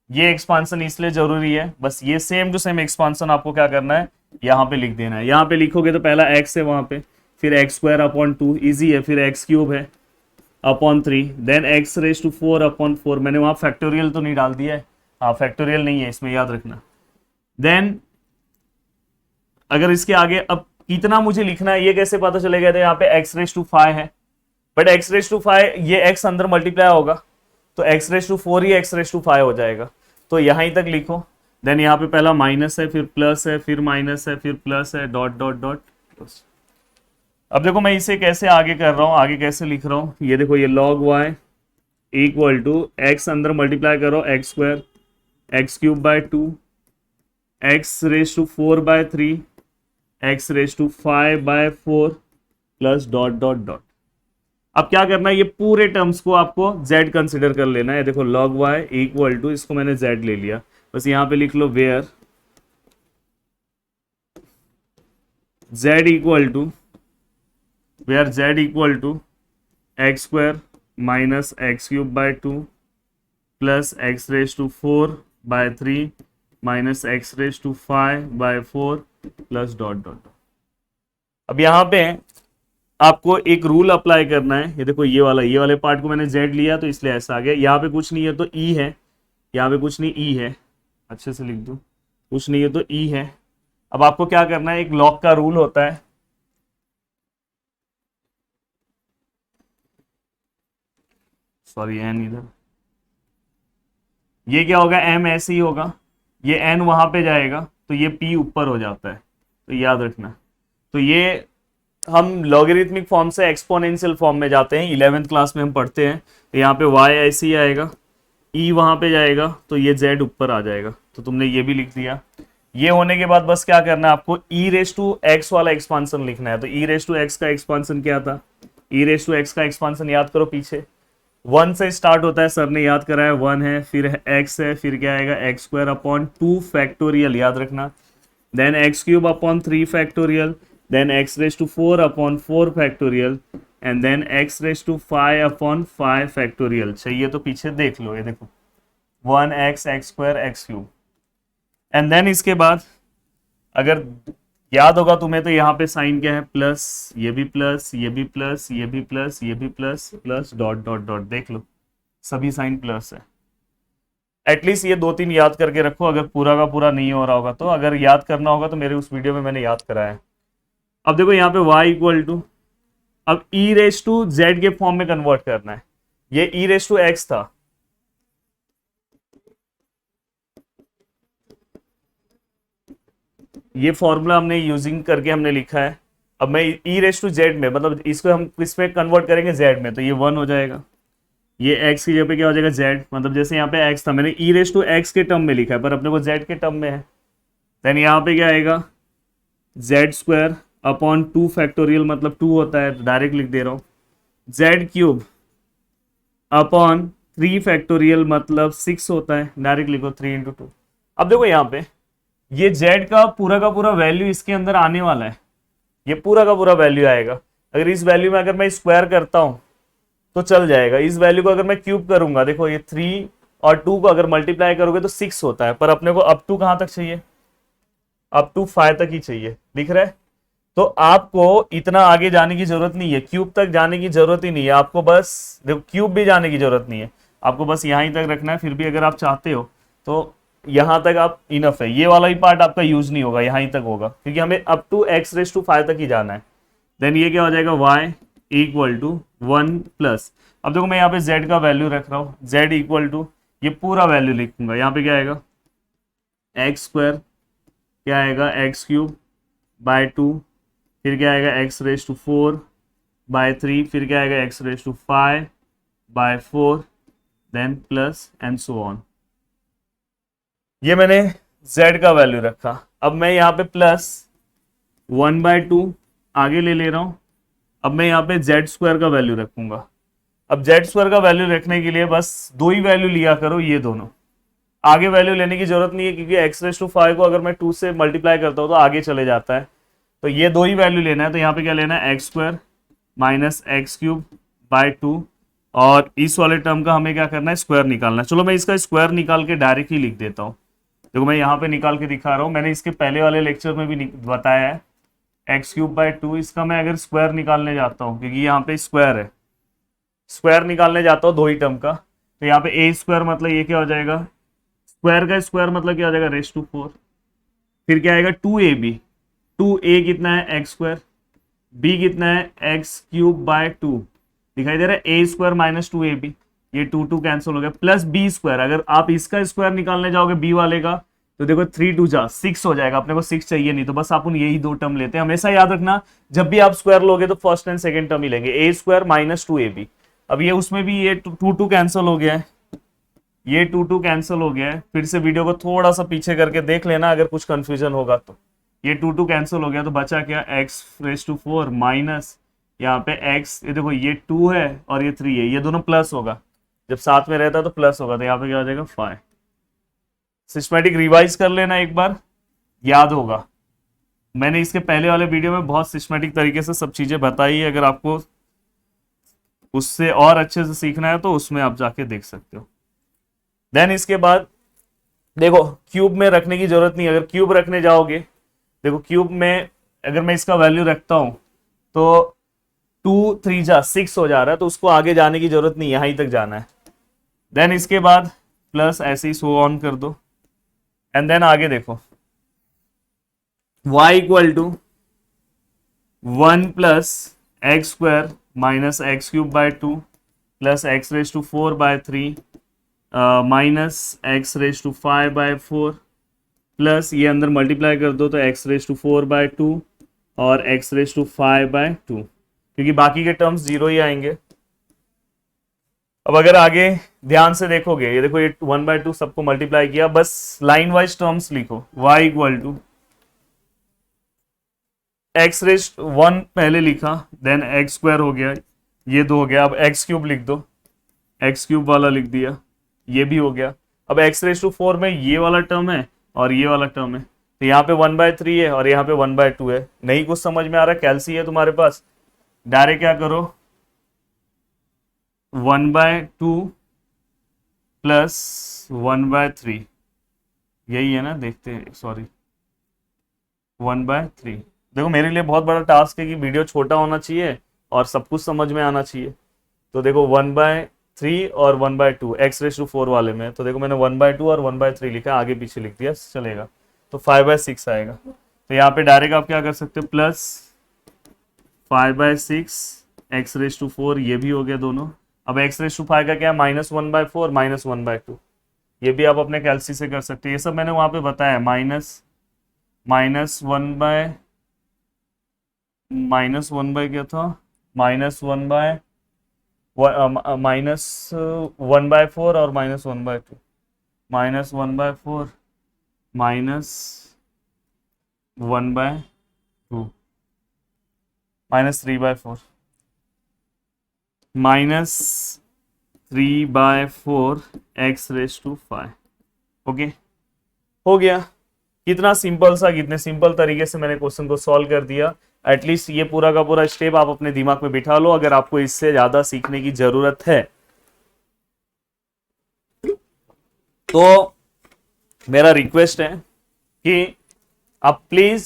ये एक्सपांसन इसलिए जरूरी है, बस ये सेम टू सेम एक्सपांसन आपको क्या करना है यहाँ पे लिख देना है। यहाँ पे लिखोगे तो पहला x है वहां पे, फिर x स्क्वायर अपॉन 2 इजी है, फिर x क्यूब है upon 3, then x raise to 4 upon 4। मैंने वहां फैक्टोरियल तो नहीं डाल दिया है, हाँ फैक्टोरियल नहीं है इसमें, याद रखना। देन अगर इसके आगे अब कितना मुझे लिखना है ये कैसे पता चलेगा, तो यहाँ पे x रेज टू 5 है, बट x रेज टू 5 ये x अंदर मल्टीप्लाई होगा तो x रेज टू 4 ही x रेज टू 5 हो जाएगा। तो यहीं तक लिखो, देन यहाँ पे पहला माइनस है, फिर प्लस है, फिर माइनस है, फिर प्लस है, डॉट डॉट डॉट प्लस। अब देखो मैं इसे कैसे आगे कर रहा हूँ, आगे कैसे लिख रहा हूँ, ये देखो ये log y equal to x अंदर मल्टीप्लाई करो x square x cube by 2 x raise to 4 by 3 x raise to 5 by 4 plus dot dot dot. अब क्या करना है, ये पूरे टर्म्स को आपको z कंसिडर कर लेना है। देखो log y इक्वल टू, इसको मैंने z ले लिया, बस यहाँ पे लिख लो where z equal to x square minus x cube by 2 plus x raise to 4 by 3 minus x raise to 5 by 4 plus dot dot. अब यहाँ पे आपको एक रूल अप्लाई करना है, ये देखो ये वाले पार्ट को मैंने z लिया तो इसलिए ऐसा आ गया। यहाँ पे कुछ नहीं है तो e है, यहाँ पे कुछ नहीं e है, अच्छे से लिख दूं, कुछ नहीं है तो e है। अब आपको क्या करना है, एक लॉग का रूल होता है, सॉरी n इधर, ये क्या होगा m ऐसे ही होगा, ये n वहां पे जाएगा तो ये p ऊपर हो जाता है, तो याद रखना। तो ये हम लॉगरिथमिक फॉर्म से एक्सपोनेंशियल फॉर्म में जाते हैं, 11th क्लास में हम पढ़ते हैं। तो यहाँ पे y ऐसे ही आएगा, e वहां पे जाएगा तो ये z ऊपर आ जाएगा, तो तुमने ये भी लिख दिया। ये होने के बाद बस क्या करना है आपको, e रेज टू x वाला एक्सपांसन लिखना है। तो e रेज टू x का एक्सपांसन क्या था, e रेज टू x का एक्सपांसन याद करो, पीछे 1 से स्टार्ट होता है, सर ने याद कराया 1 है, फिर x है, फिर क्या आएगा x स्क्वायर अपॉन 2 फैक्टोरियल, याद रखना, then x cube upon 3 factorial, then x raised to 4 upon 4 factorial and then x raised to 5 upon 5 factorial। चाहिए तो पीछे देख लो, ये देखो 1x x square x cube. And then इसके बाद अगर याद होगा तुम्हें तो यहाँ पे साइन क्या है, प्लस, ये भी प्लस, ये भी प्लस, ये भी प्लस, ये भी plus, plus dot dot dot, देख लो सभी साइन प्लस है। एटलीस्ट ये 2-3 याद करके रखो, अगर पूरा का पूरा नहीं हो रहा होगा तो, अगर याद करना होगा तो मेरे उस वीडियो में मैंने याद कराया है। अब देखो यहाँ पे y इक्वल टू, अब e रेज टू z के फॉर्म में कन्वर्ट करना है, ये e रेज टू x था, ये फॉर्मूला हमने यूजिंग करके हमने लिखा है। अब मैं e रेज टू z में, मतलब इसको हम इसमें कन्वर्ट करेंगे z में, तो ये 1 हो जाएगा, ये x की जगह पे क्या हो जाएगा z, मतलब जैसे यहाँ पे x था, मैंने e रेज टू x के टर्म में लिखा है पर अपने को z के टर्म में है। देन यहाँ पे क्या आएगा, z स्क्वायर अपॉन 2 फैक्टोरियल, मतलब 2 होता है, डायरेक्ट लिख दे रहा हूँ, z क्यूब अपॉन 3 फैक्टोरियल मतलब 6 होता है, डायरेक्ट लिखो 3 इंटू 2। अब देखो यहाँ पे ये z का पूरा वैल्यू इसके अंदर आने वाला है, ये पूरा का पूरा वैल्यू आएगा। अगर इस वैल्यू में अगर मैं स्क्वायर करता हूँ तो चल जाएगा। इस वैल्यू को अगर मैं क्यूब करूंगा, देखो ये 3 और 2 को अगर मल्टीप्लाई करोगे तो 6 होता है, पर अपने को अप टू कहां तक चाहिए, अप टू 5 तक ही चाहिए, दिख रहा है। तो आपको इतना आगे जाने की जरूरत नहीं है, क्यूब तक जाने की जरूरत ही नहीं है आपको, बस देखो क्यूब भी जाने की जरूरत नहीं है आपको, बस यहीं तक रखना है। फिर भी अगर आप चाहते हो तो यहां तक आप इनफ है, ये वाला ही पार्ट आपका यूज नहीं होगा, यहीं तक होगा, क्योंकि हमें अप टू x⁵ तक ही जाना है। देन ये क्या हो जाएगा, y इक्वल टू 1 प्लस, अब देखो मैं यहाँ पे z का वैल्यू रख रहा हूँ, z इक्वल टू ये पूरा वैल्यू लिखूंगा, यहाँ पे क्या आएगा x², क्या आएगा x³/2, फिर क्या आएगा x⁴/3, फिर क्या आएगा x⁵5/4, then plus and so on. ये मैंने z का वैल्यू रखा। अब मैं यहाँ पे प्लस 1/2 आगे ले रहा हूं। अब मैं यहाँ पे z² का वैल्यू रखूंगा। अब z² का वैल्यू रखने के लिए बस दो ही वैल्यू लिया करो, ये दोनों, आगे वैल्यू लेने की जरूरत नहीं है, क्योंकि x⁵ को अगर मैं 2 से मल्टीप्लाई करता हूं तो आगे चले जाता है। तो ये दो ही वैल्यू लेना है, तो यहाँ पे क्या लेना है x² माइनस x³/2, और इस वाले टर्म का हमें क्या करना है, स्क्वायर निकालना है। चलो मैं इसका स्क्वायर निकाल के डायरेक्ट ही लिख देता हूँ। देखो मैं यहाँ पे निकाल के दिखा रहा हूँ, मैंने इसके पहले वाले लेक्चर में भी बताया है, x³/2, इसका मैं अगर स्क्वायर निकालने जाता हूँ, क्योंकि यहाँ पे स्क्वायर है, स्क्वायर निकालने जाता हूँ दो ही टर्म का, तो यहाँ पे a² मतलब ये क्या हो जाएगा, स्क्वायर का स्क्वायर मतलब क्या हो जाएगा, raised to 4, फिर क्या आएगा 2ab, 2a कितना है x², b कितना है x³/2, दिखाई दे रहा है, a² माइनस 2ab, ये 2 कैंसिल हो गया, प्लस b², अगर आप इसका स्क्वायर निकालने जाओगे b वाले का, तो देखो 3 2 जा 6 हो जाएगा, अपने को 6 चाहिए नहीं, तो बस आप यही दो टर्म लेते हैं। हमेशा याद रखना, जब भी आप स्क्वायर लोगे तो फर्स्ट एंड सेकंड टर्म ही लेंगे, a² माइनस 2ab। अब ये उसमें भी ये 2 कैंसिल हो गया है, ये 2 कैंसिल हो गया है, फिर से वीडियो को थोड़ा सा पीछे करके देख लेना अगर कुछ कंफ्यूजन होगा तो। ये 2 कैंसिल हो गया, तो बचा क्या, x⁴ माइनस यहाँ पे x, ये देखो ये 2 है और ये 3 है, ये दोनों प्लस होगा, जब साथ में रहता है तो प्लस होगा, तो यहाँ पे क्या हो जाएगा 5। सिस्टमैटिक रिवाइज कर लेना एक बार, याद होगा, मैंने इसके पहले वाले वीडियो में बहुत सिस्टमैटिक तरीके से सब चीजें बताई है, अगर आपको उससे और अच्छे से सीखना है तो उसमें आप जाके देख सकते हो। देन इसके बाद देखो क्यूब में रखने की जरूरत नहीं, अगर क्यूब रखने जाओगे, देखो क्यूब में अगर मैं इसका वैल्यू रखता हूं तो 2 3 जा 6 हो जा रहा है, तो उसको आगे जाने की जरूरत नहीं, यहीं तक जाना है। देन इसके बाद प्लस ऐसे ही सो ऑन कर दो, एंड देन आगे देखो y equal to 1 plus x² minus x³/2 plus x⁴/3 minus x⁵5/4 plus ये अंदर मल्टीप्लाई कर दो तो x⁴/2 और x⁵5/2, क्योंकि बाकी के टर्म्स 0 ही आएंगे। अब अगर आगे ध्यान से देखोगे, ये देखो ये 1/2 सबको मल्टीप्लाई किया, बस लाइन वाइज टर्म्स लिखो, y इक्वल टू x⁻1 पहले लिखा, देन x² हो गया, ये 2 हो गया, अब x³ लिख दो, x³ वाला लिख दिया, ये भी हो गया। अब x⁴ में ये वाला टर्म है और ये वाला टर्म है, तो यहाँ पे 1/3 है और यहाँ पे 1/2 है। नहीं कुछ समझ में आ रहा है, कैलसी है तुम्हारे पास, डायरेक्ट क्या करो 1/2 प्लस 1/3, यही है ना, देखते हैं, सॉरी 1/3। देखो मेरे लिए बहुत बड़ा टास्क है कि वीडियो छोटा होना चाहिए और सब कुछ समझ में आना चाहिए, तो देखो 1/3 और 1/2 x⁴ वाले में, तो देखो मैंने 1/2 और 1/3 लिखा, आगे पीछे लिख दिया, चलेगा, तो 5/6 आएगा। तो यहाँ पे डायरेक्ट आप क्या कर सकते हो, प्लस 5/6 x⁴, ये भी हो गया दोनों। अब x⁵ का क्या है, -1/4 -1/2, ये भी आप अपने कैलसी से कर सकते हैं, ये सब मैंने वहां पे बताया, -1/, क्या था, -1/4 और -1/2, -1/4 -1/2 -3/4 -3/4 x⁵, ओके, हो गया। कितना सिंपल सा, कितने सिंपल तरीके से मैंने क्वेश्चन को सॉल्व कर दिया। एटलीस्ट ये पूरा का पूरा स्टेप आप अपने दिमाग में बिठा लो, अगर आपको इससे ज्यादा सीखने की जरूरत है तो मेरा रिक्वेस्ट है कि आप प्लीज,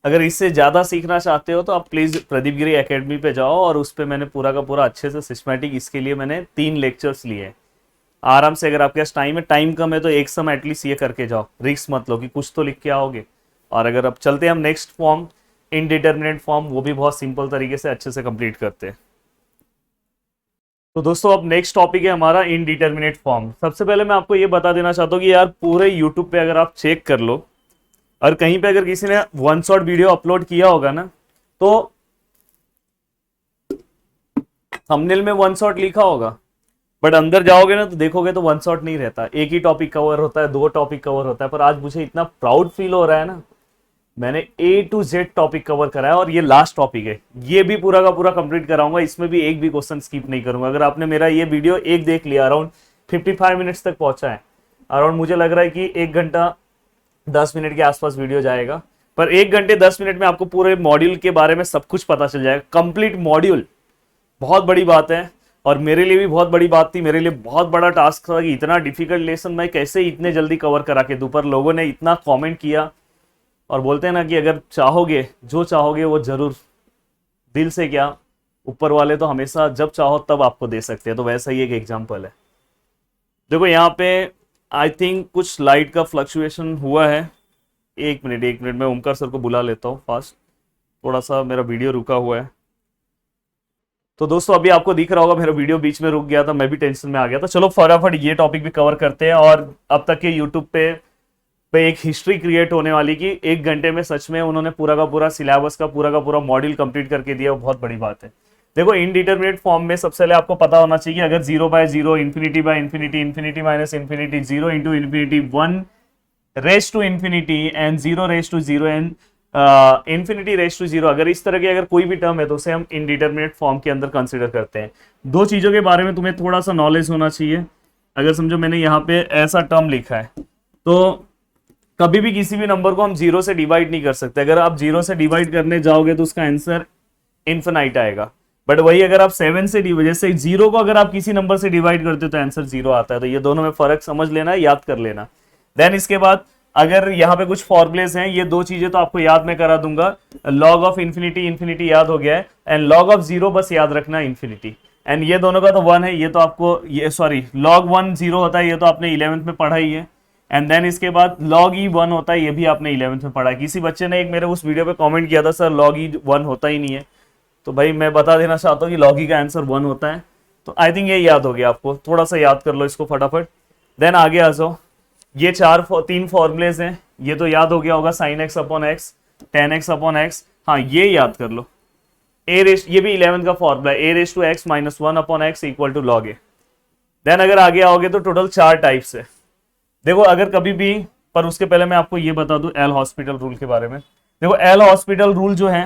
अगर इससे ज्यादा सीखना चाहते हो तो आप प्लीज प्रदीप गिरी एकेडमी पे जाओ, और उस पे मैंने पूरा का पूरा अच्छे से सिस्टमैटिक, इसके लिए मैंने 3 लेक्चर्स लिए हैं आराम से। अगर आपके पास टाइम कम है तो एक समय एटलीस्ट ये करके जाओ, रिस्क मत लो कि कुछ तो लिख के आओगे। और अगर अब चलते हैं हम नेक्स्ट फॉर्म, इनडिटर्मिनेट फॉर्म, वो भी बहुत सिंपल तरीके से अच्छे से कंप्लीट करते हैं। तो दोस्तों अब नेक्स्ट टॉपिक है हमारा इनडिटर्मिनेट फॉर्म। सबसे पहले मैं आपको ये बता देना चाहता हूँ कि यार पूरे यूट्यूब पे अगर आप चेक कर लो और कहीं पे अगर किसी ने वन शॉट वीडियो अपलोड किया होगा ना, तो थंबनेल में वन शॉट लिखा होगा, बट अंदर जाओगे ना तो देखोगे तो वन शॉट नहीं रहता, एक ही टॉपिक कवर होता है, 2 टॉपिक कवर होता है। पर आज मुझे इतना प्राउड फील हो रहा है ना, मैंने A to Z topic cover करा है और ये लास्ट टॉपिक है, ये भी पूरा का पूरा कंप्लीट कराऊंगा, इसमें भी एक भी क्वेश्चन स्किप नहीं करूंगा। अगर आपने मेरा ये वीडियो एक देख लिया, अराउंड 55 मिनट्स तक पहुंचा है, अराउंड मुझे लग रहा है कि 1 घंटा 10 मिनट के आसपास वीडियो जाएगा, पर 1 घंटे 10 मिनट में आपको पूरे मॉड्यूल के बारे में सब कुछ पता चल जाएगा, कंप्लीट मॉड्यूल। बहुत बड़ी बात है और मेरे लिए भी बहुत बड़ी बात थी, मेरे लिए बहुत बड़ा टास्क था कि इतना डिफिकल्ट लेसन मैं कैसे इतने जल्दी कवर करा के दूं। पर लोगों ने इतना कमेंट किया और बोलते हैं ना कि अगर चाहोगे, जो चाहोगे वो जरूर, दिल से क्या, ऊपर वाले तो हमेशा जब चाहो तब आपको दे सकते हैं। तो वैसा ही एक एग्जांपल है। देखो यहाँ पे आई थिंक कुछ लाइट का फ्लक्चुएशन हुआ है। एक मिनट मैं ओमकार सर को बुला लेता हूँ फास्ट, थोड़ा सा मेरा वीडियो रुका हुआ है। तो दोस्तों अभी आपको दिख रहा होगा मेरा वीडियो बीच में रुक गया था, मैं भी टेंशन में आ गया था। चलो फटाफट ये टॉपिक भी कवर करते हैं। और अब तक के यूट्यूब पे एक हिस्ट्री क्रिएट होने वाली कि 1 घंटे में सच में उन्होंने पूरा का पूरा सिलेबस का पूरा का पूरा मॉड्यूल कंप्लीट करके दिया, वो बहुत बड़ी बात है। देखो इनडिटरमिनेट फॉर्म में सबसे पहले आपको पता होना चाहिए, अगर 0/0, infinity by infinity, infinity minus infinity, 0 into infinity, 1 raise to infinity and 0 raise to 0 and infinity raise to 0, अगर इस तरह की अगर कोई भी टर्म है तो उसे हम इनडिटरमिनेट फॉर्म के अंदर कंसिडर करते हैं। 2 चीजों के बारे में तुम्हें थोड़ा सा नॉलेज होना चाहिए। अगर समझो मैंने यहाँ पे ऐसा टर्म लिखा है, तो कभी भी किसी भी नंबर को हम 0 से डिवाइड नहीं कर सकते। अगर आप 0 से डिवाइड करने जाओगे तो उसका आंसर इन्फिनाइट आएगा, बट वही अगर आप 7 से जैसे 0 को अगर आप किसी नंबर से डिवाइड करते हो तो आंसर 0 आता है। तो ये दोनों में फर्क समझ लेना है, याद कर लेना। देन इसके बाद अगर यहाँ पे कुछ फॉर्मुलेस हैं, ये 2 चीजें तो आपको याद मैं करा दूंगा। लॉग ऑफ इन्फिनिटी, इन्फिनिटी याद हो गया है, एंड लॉग ऑफ 0 बस याद रखना इन्फिनिटी, एंड ये दोनों का तो 1 है, ये तो आपको ये सॉरी लॉग 1 0 होता है, ये तो आपने 11th में पढ़ा ही है। एंड देन इसके बाद लॉग ई 1 होता है, ये भी आपने 11th में पढ़ा है। किसी बच्चे ने एक मेरे उस वीडियो पे कमेंट किया था, सर लॉग ई 1 होता ही नहीं है, तो भाई मैं बता देना चाहता हूँ कि लॉग ई का आंसर 1 होता है। तो आई थिंक ये याद हो गया आपको, थोड़ा सा याद कर लो इसको फटाफट। देन आगे आ जाओ, ये 3 फॉर्मुलेज हैं, ये तो याद हो गया होगा, sine x upon x, ten x upon x, हाँ ये याद कर लो। ये भी 11th का फॉर्मूला है, a raise to x minus 1 upon x equal to log a. Then अगर आगे आओगे तो टोटल 4 टाइप्स है। देखो अगर कभी भी, पर उसके पहले मैं आपको ये बता दूं एल हॉस्पिटल रूल के बारे में। देखो एल हॉस्पिटल रूल जो है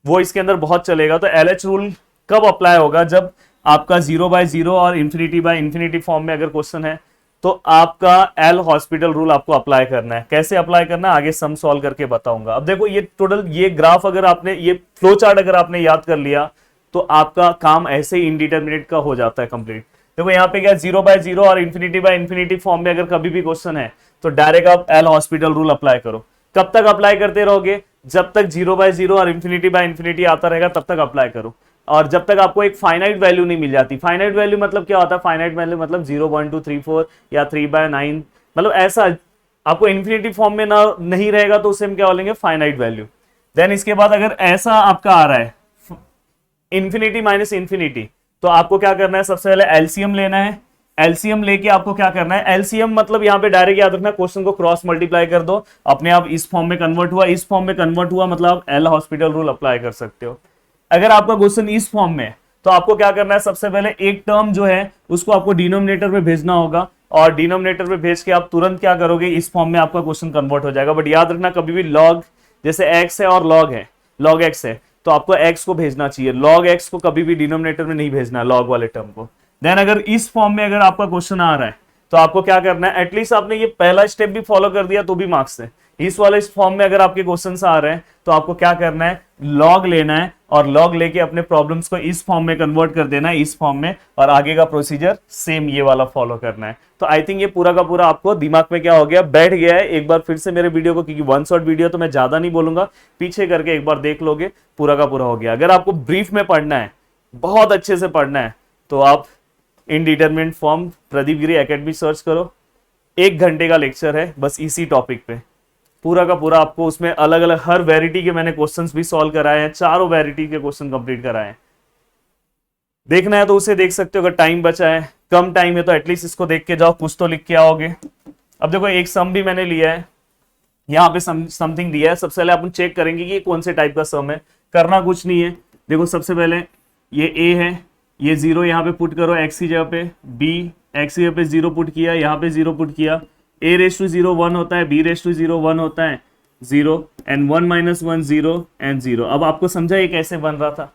वो इसके अंदर बहुत चलेगा। तो LH रूल कब अप्लाई होगा, जब आपका 0/0 और इन्फिनिटी बाय इन्फिनिटी फॉर्म में अगर क्वेश्चन है तो आपका एल हॉस्पिटल रूल आपको अप्लाई करना है। कैसे अप्लाई करना है आगे सम सॉल्व करके बताऊंगा। अब देखो ये टोटल ये ग्राफ अगर आपने, ये फ्लो चार्ट अगर आपने याद कर लिया तो आपका काम ऐसे ही इनडिटरमिनेट का हो जाता है कंप्लीट। देखो यहाँ पे क्या 0/0 और इन्फिनिटी बाय इन्फिनिटी फॉर्म में अगर कभी भी क्वेश्चन है तो डायरेक्ट आप एल हॉस्पिटल रूल अप्लाई करो। कब तक अप्लाई करते रहोगे, जब तक 0/0 और इन्फिनिटी बाय इन्फिनिटी आता रहेगा तब तक अप्लाई करो, और जब तक आपको एक फाइनाइट वैल्यू नहीं मिल जाती। फाइनाइट वैल्यू मतलब क्या होता है, फाइनाइट वैल्यू मतलब 0, 1, 2, 3, 4 या 3/9, मतलब ऐसा आपको इन्फिनिटी फॉर्म में ना नहीं रहेगा तो उसे हम क्या बोलेंगे, फाइनाइट वैल्यू। देन इसके बाद अगर ऐसा आपका आ रहा है इन्फिनिटी माइनस इन्फिनिटी, तो आपको क्या करना है, सबसे पहले एलसीएम लेना है। एलसीएम लेके आपको क्या करना है, एलसीएम मतलब यहाँ पे डायरेक्ट याद रखना, क्वेश्चन को क्रॉस मल्टीप्लाई कर दो, अपने आप इस फॉर्म में कन्वर्ट हुआ, इस फॉर्म में कन्वर्ट हुआ, मतलब आप एल हॉस्पिटल रूल अप्लाई कर सकते हो। अगर आपका क्वेश्चन इस फॉर्म में है तो आपको क्या करना है, सबसे पहले एक टर्म जो है उसको आपको डिनोमिनेटर में भेजना होगा, और डिनोमिनेटर में भेज के आप तुरंत क्या करोगे, इस फॉर्म में आपका क्वेश्चन कन्वर्ट हो जाएगा। बट याद रखना कभी भी लॉग, जैसे एक्स है और लॉग है, लॉग एक्स है तो आपको एक्स को भेजना चाहिए, लॉग एक्स को कभी भी डिनोमिनेटर में नहीं भेजना है, लॉग वाले टर्म को। देन अगर इस फॉर्म में अगर आपका क्वेश्चन आ रहा है तो आपको क्या करना है, एटलीस्ट आपने ये पहला स्टेप भी फॉलो कर दिया तो भी मार्क्स है, इस वाले फॉर्म में अगर आपके क्वेश्चंस आ रहे हैं तो आपको क्या करना है, लॉग लेना है और लॉग लेके अपने प्रॉब्लम्स को इस फॉर्म में कन्वर्ट कर देना है, इस फॉर्म में, और आगे का प्रोसीजर सेम ये वाला फॉलो करना है। तो आई थिंक ये पूरा का पूरा आपको दिमाग में क्या हो गया, बैठ गया है। एक बार फिर से मेरे वीडियो को, क्योंकि वन शॉट वीडियो तो मैं ज्यादा नहीं बोलूंगा, पीछे करके एक बार देख लोगे, पूरा का पूरा हो गया। अगर आपको ब्रीफ में पढ़ना है, बहुत अच्छे से पढ़ना है, तो आप indeterminate form Pradeep Giri academy search करो। 1 घंटे का लेक्चर है बस इसी टॉपिक पे, पूरा का पूरा आपको उसमें अलग अलग हर वैरायटी के मैंने क्वेश्चंस भी सॉल्व कराए हैं, चारों वैरायटी के क्वेश्चन कंप्लीट कराए हैं। देखना है तो उसे देख सकते हो, अगर टाइम बचा है, कम टाइम है तो एटलीस्ट इसको देख के जाओ, कुछ तो लिख के आओगे। अब देखो एक सम भी मैंने लिया है, यहाँ पे समथिंग दिया है। सबसे पहले अपन चेक करेंगे कि ये कौन से टाइप का सम है। करना कुछ नहीं है, देखो सबसे पहले ये ए है, ये 0 यहाँ पे पुट करो x की जगह पे, b x की जगह पे 0 पुट किया, यहाँ पे 0 पुट किया, a रेस टू 0 1 होता है, b रेस टू 0 1 होता है 0, एंड 1 माइनस 1 0 एंड 0। अब आपको समझा ये कैसे बन रहा था,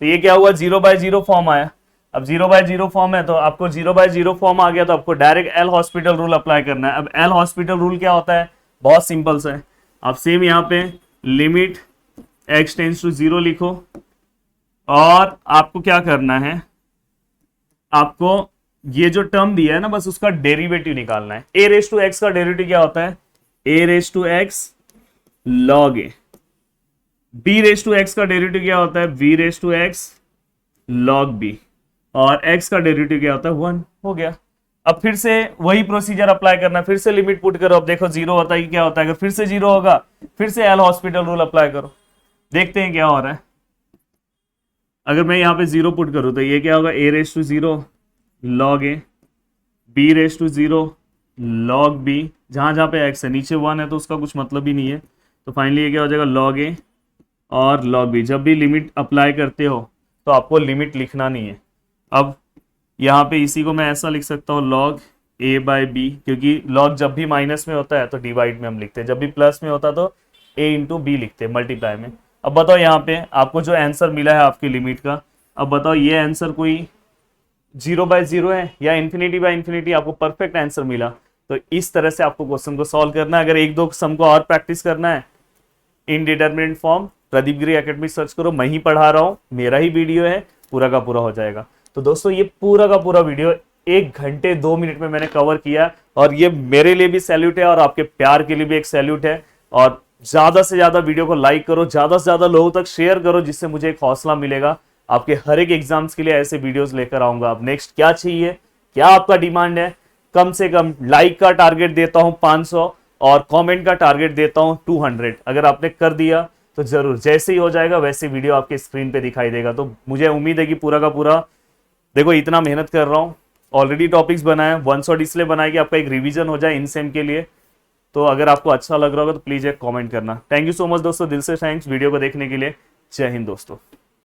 तो ये क्या हुआ, 0/0 फॉर्म आया। अब 0/0 फॉर्म है तो आपको 0/0 फॉर्म आ गया तो आपको direct L hospital rule apply करना है। अब एल हॉस्पिटल रूल क्या होता है, बहुत सिंपल सा है। आप सेम यहाँ पे लिमिट x टेंस टू 0 लिखो, और आपको क्या करना है, आपको ये जो टर्म दिया है ना, बस उसका डेरिवेटिव निकालना है। a रेस टू x का डेरिवेटिव क्या होता है, a raise to x log a। b raise to x का डेरिवेटिव क्या होता है, b raise to x log b। और x का डेरिवेटिव क्या होता है, 1। हो गया। अब फिर से वही प्रोसीजर अप्लाई करना है, फिर से लिमिट पुट करो। अब देखो 0 होता है कि क्या होता है, अगर फिर से 0 होगा, फिर से एल हॉस्पिटल रूल अप्लाई करो, देखते हैं क्या हो रहा है। अगर मैं यहाँ पे 0 पुट करूँ तो ये क्या होगा, a raise to 0 log a, b raise to 0 log b, जहाँ जहाँ पे x है, नीचे 1 है तो उसका कुछ मतलब ही नहीं है, तो फाइनली ये क्या हो जाएगा, log a और log b। जब भी लिमिट अप्लाई करते हो तो आपको लिमिट लिखना नहीं है। अब यहाँ पे इसी को मैं ऐसा लिख सकता हूँ, log a/b, क्योंकि log जब भी माइनस में होता है तो डिवाइड में हम लिखते हैं, जब भी प्लस में होता है तो a इंटू बी लिखते हैं, मल्टीप्लाई में। अब बताओ यहाँ पे आपको जो आंसर मिला है आपकी लिमिट का, अब बताओ ये आंसर कोई 0/0 है या ∞/∞, आपको परफेक्ट आंसर मिला। तो इस तरह से आपको क्वेश्चन को सॉल्व करना है। अगर 1-2 सम को और प्रैक्टिस करना है, indeterminate form Pradeep Giri academy search करो, मैं ही पढ़ा रहा हूँ, मेरा ही वीडियो है, पूरा का पूरा हो जाएगा। तो दोस्तों ये पूरा का पूरा वीडियो 1 घंटे 2 मिनट में मैंने कवर किया, और ये मेरे लिए भी सैल्यूट है और आपके प्यार के लिए भी एक सैल्यूट है। और ज्यादा से ज्यादा वीडियो को लाइक करो, ज्यादा से ज्यादा लोगों तक शेयर करो, जिससे मुझे एक हौसला मिलेगा। आपके हर एक एग्जाम्स के लिए ऐसे वीडियोस लेकर आऊंगा। अब नेक्स्ट क्या चाहिए, क्या आपका डिमांड है, कम से कम लाइक का टारगेट देता हूं 500 और कमेंट का टारगेट देता हूं 200। अगर आपने कर दिया तो जरूर, जैसे ही हो जाएगा वैसे वीडियो आपके स्क्रीन पे दिखाई देगा। तो मुझे उम्मीद है कि पूरा का पूरा, देखो इतना मेहनत कर रहा हूँ, ऑलरेडी टॉपिक्स बनाए, वन शॉट इसलिए बनाए कि आपका एक रिवीजन हो जाए इन सेम के लिए। तो अगर आपको अच्छा लग रहा होगा तो प्लीज एक कमेंट करना। थैंक यू सो मच दोस्तों, दिल से थैंक्स वीडियो को देखने के लिए। जय हिंद दोस्तों।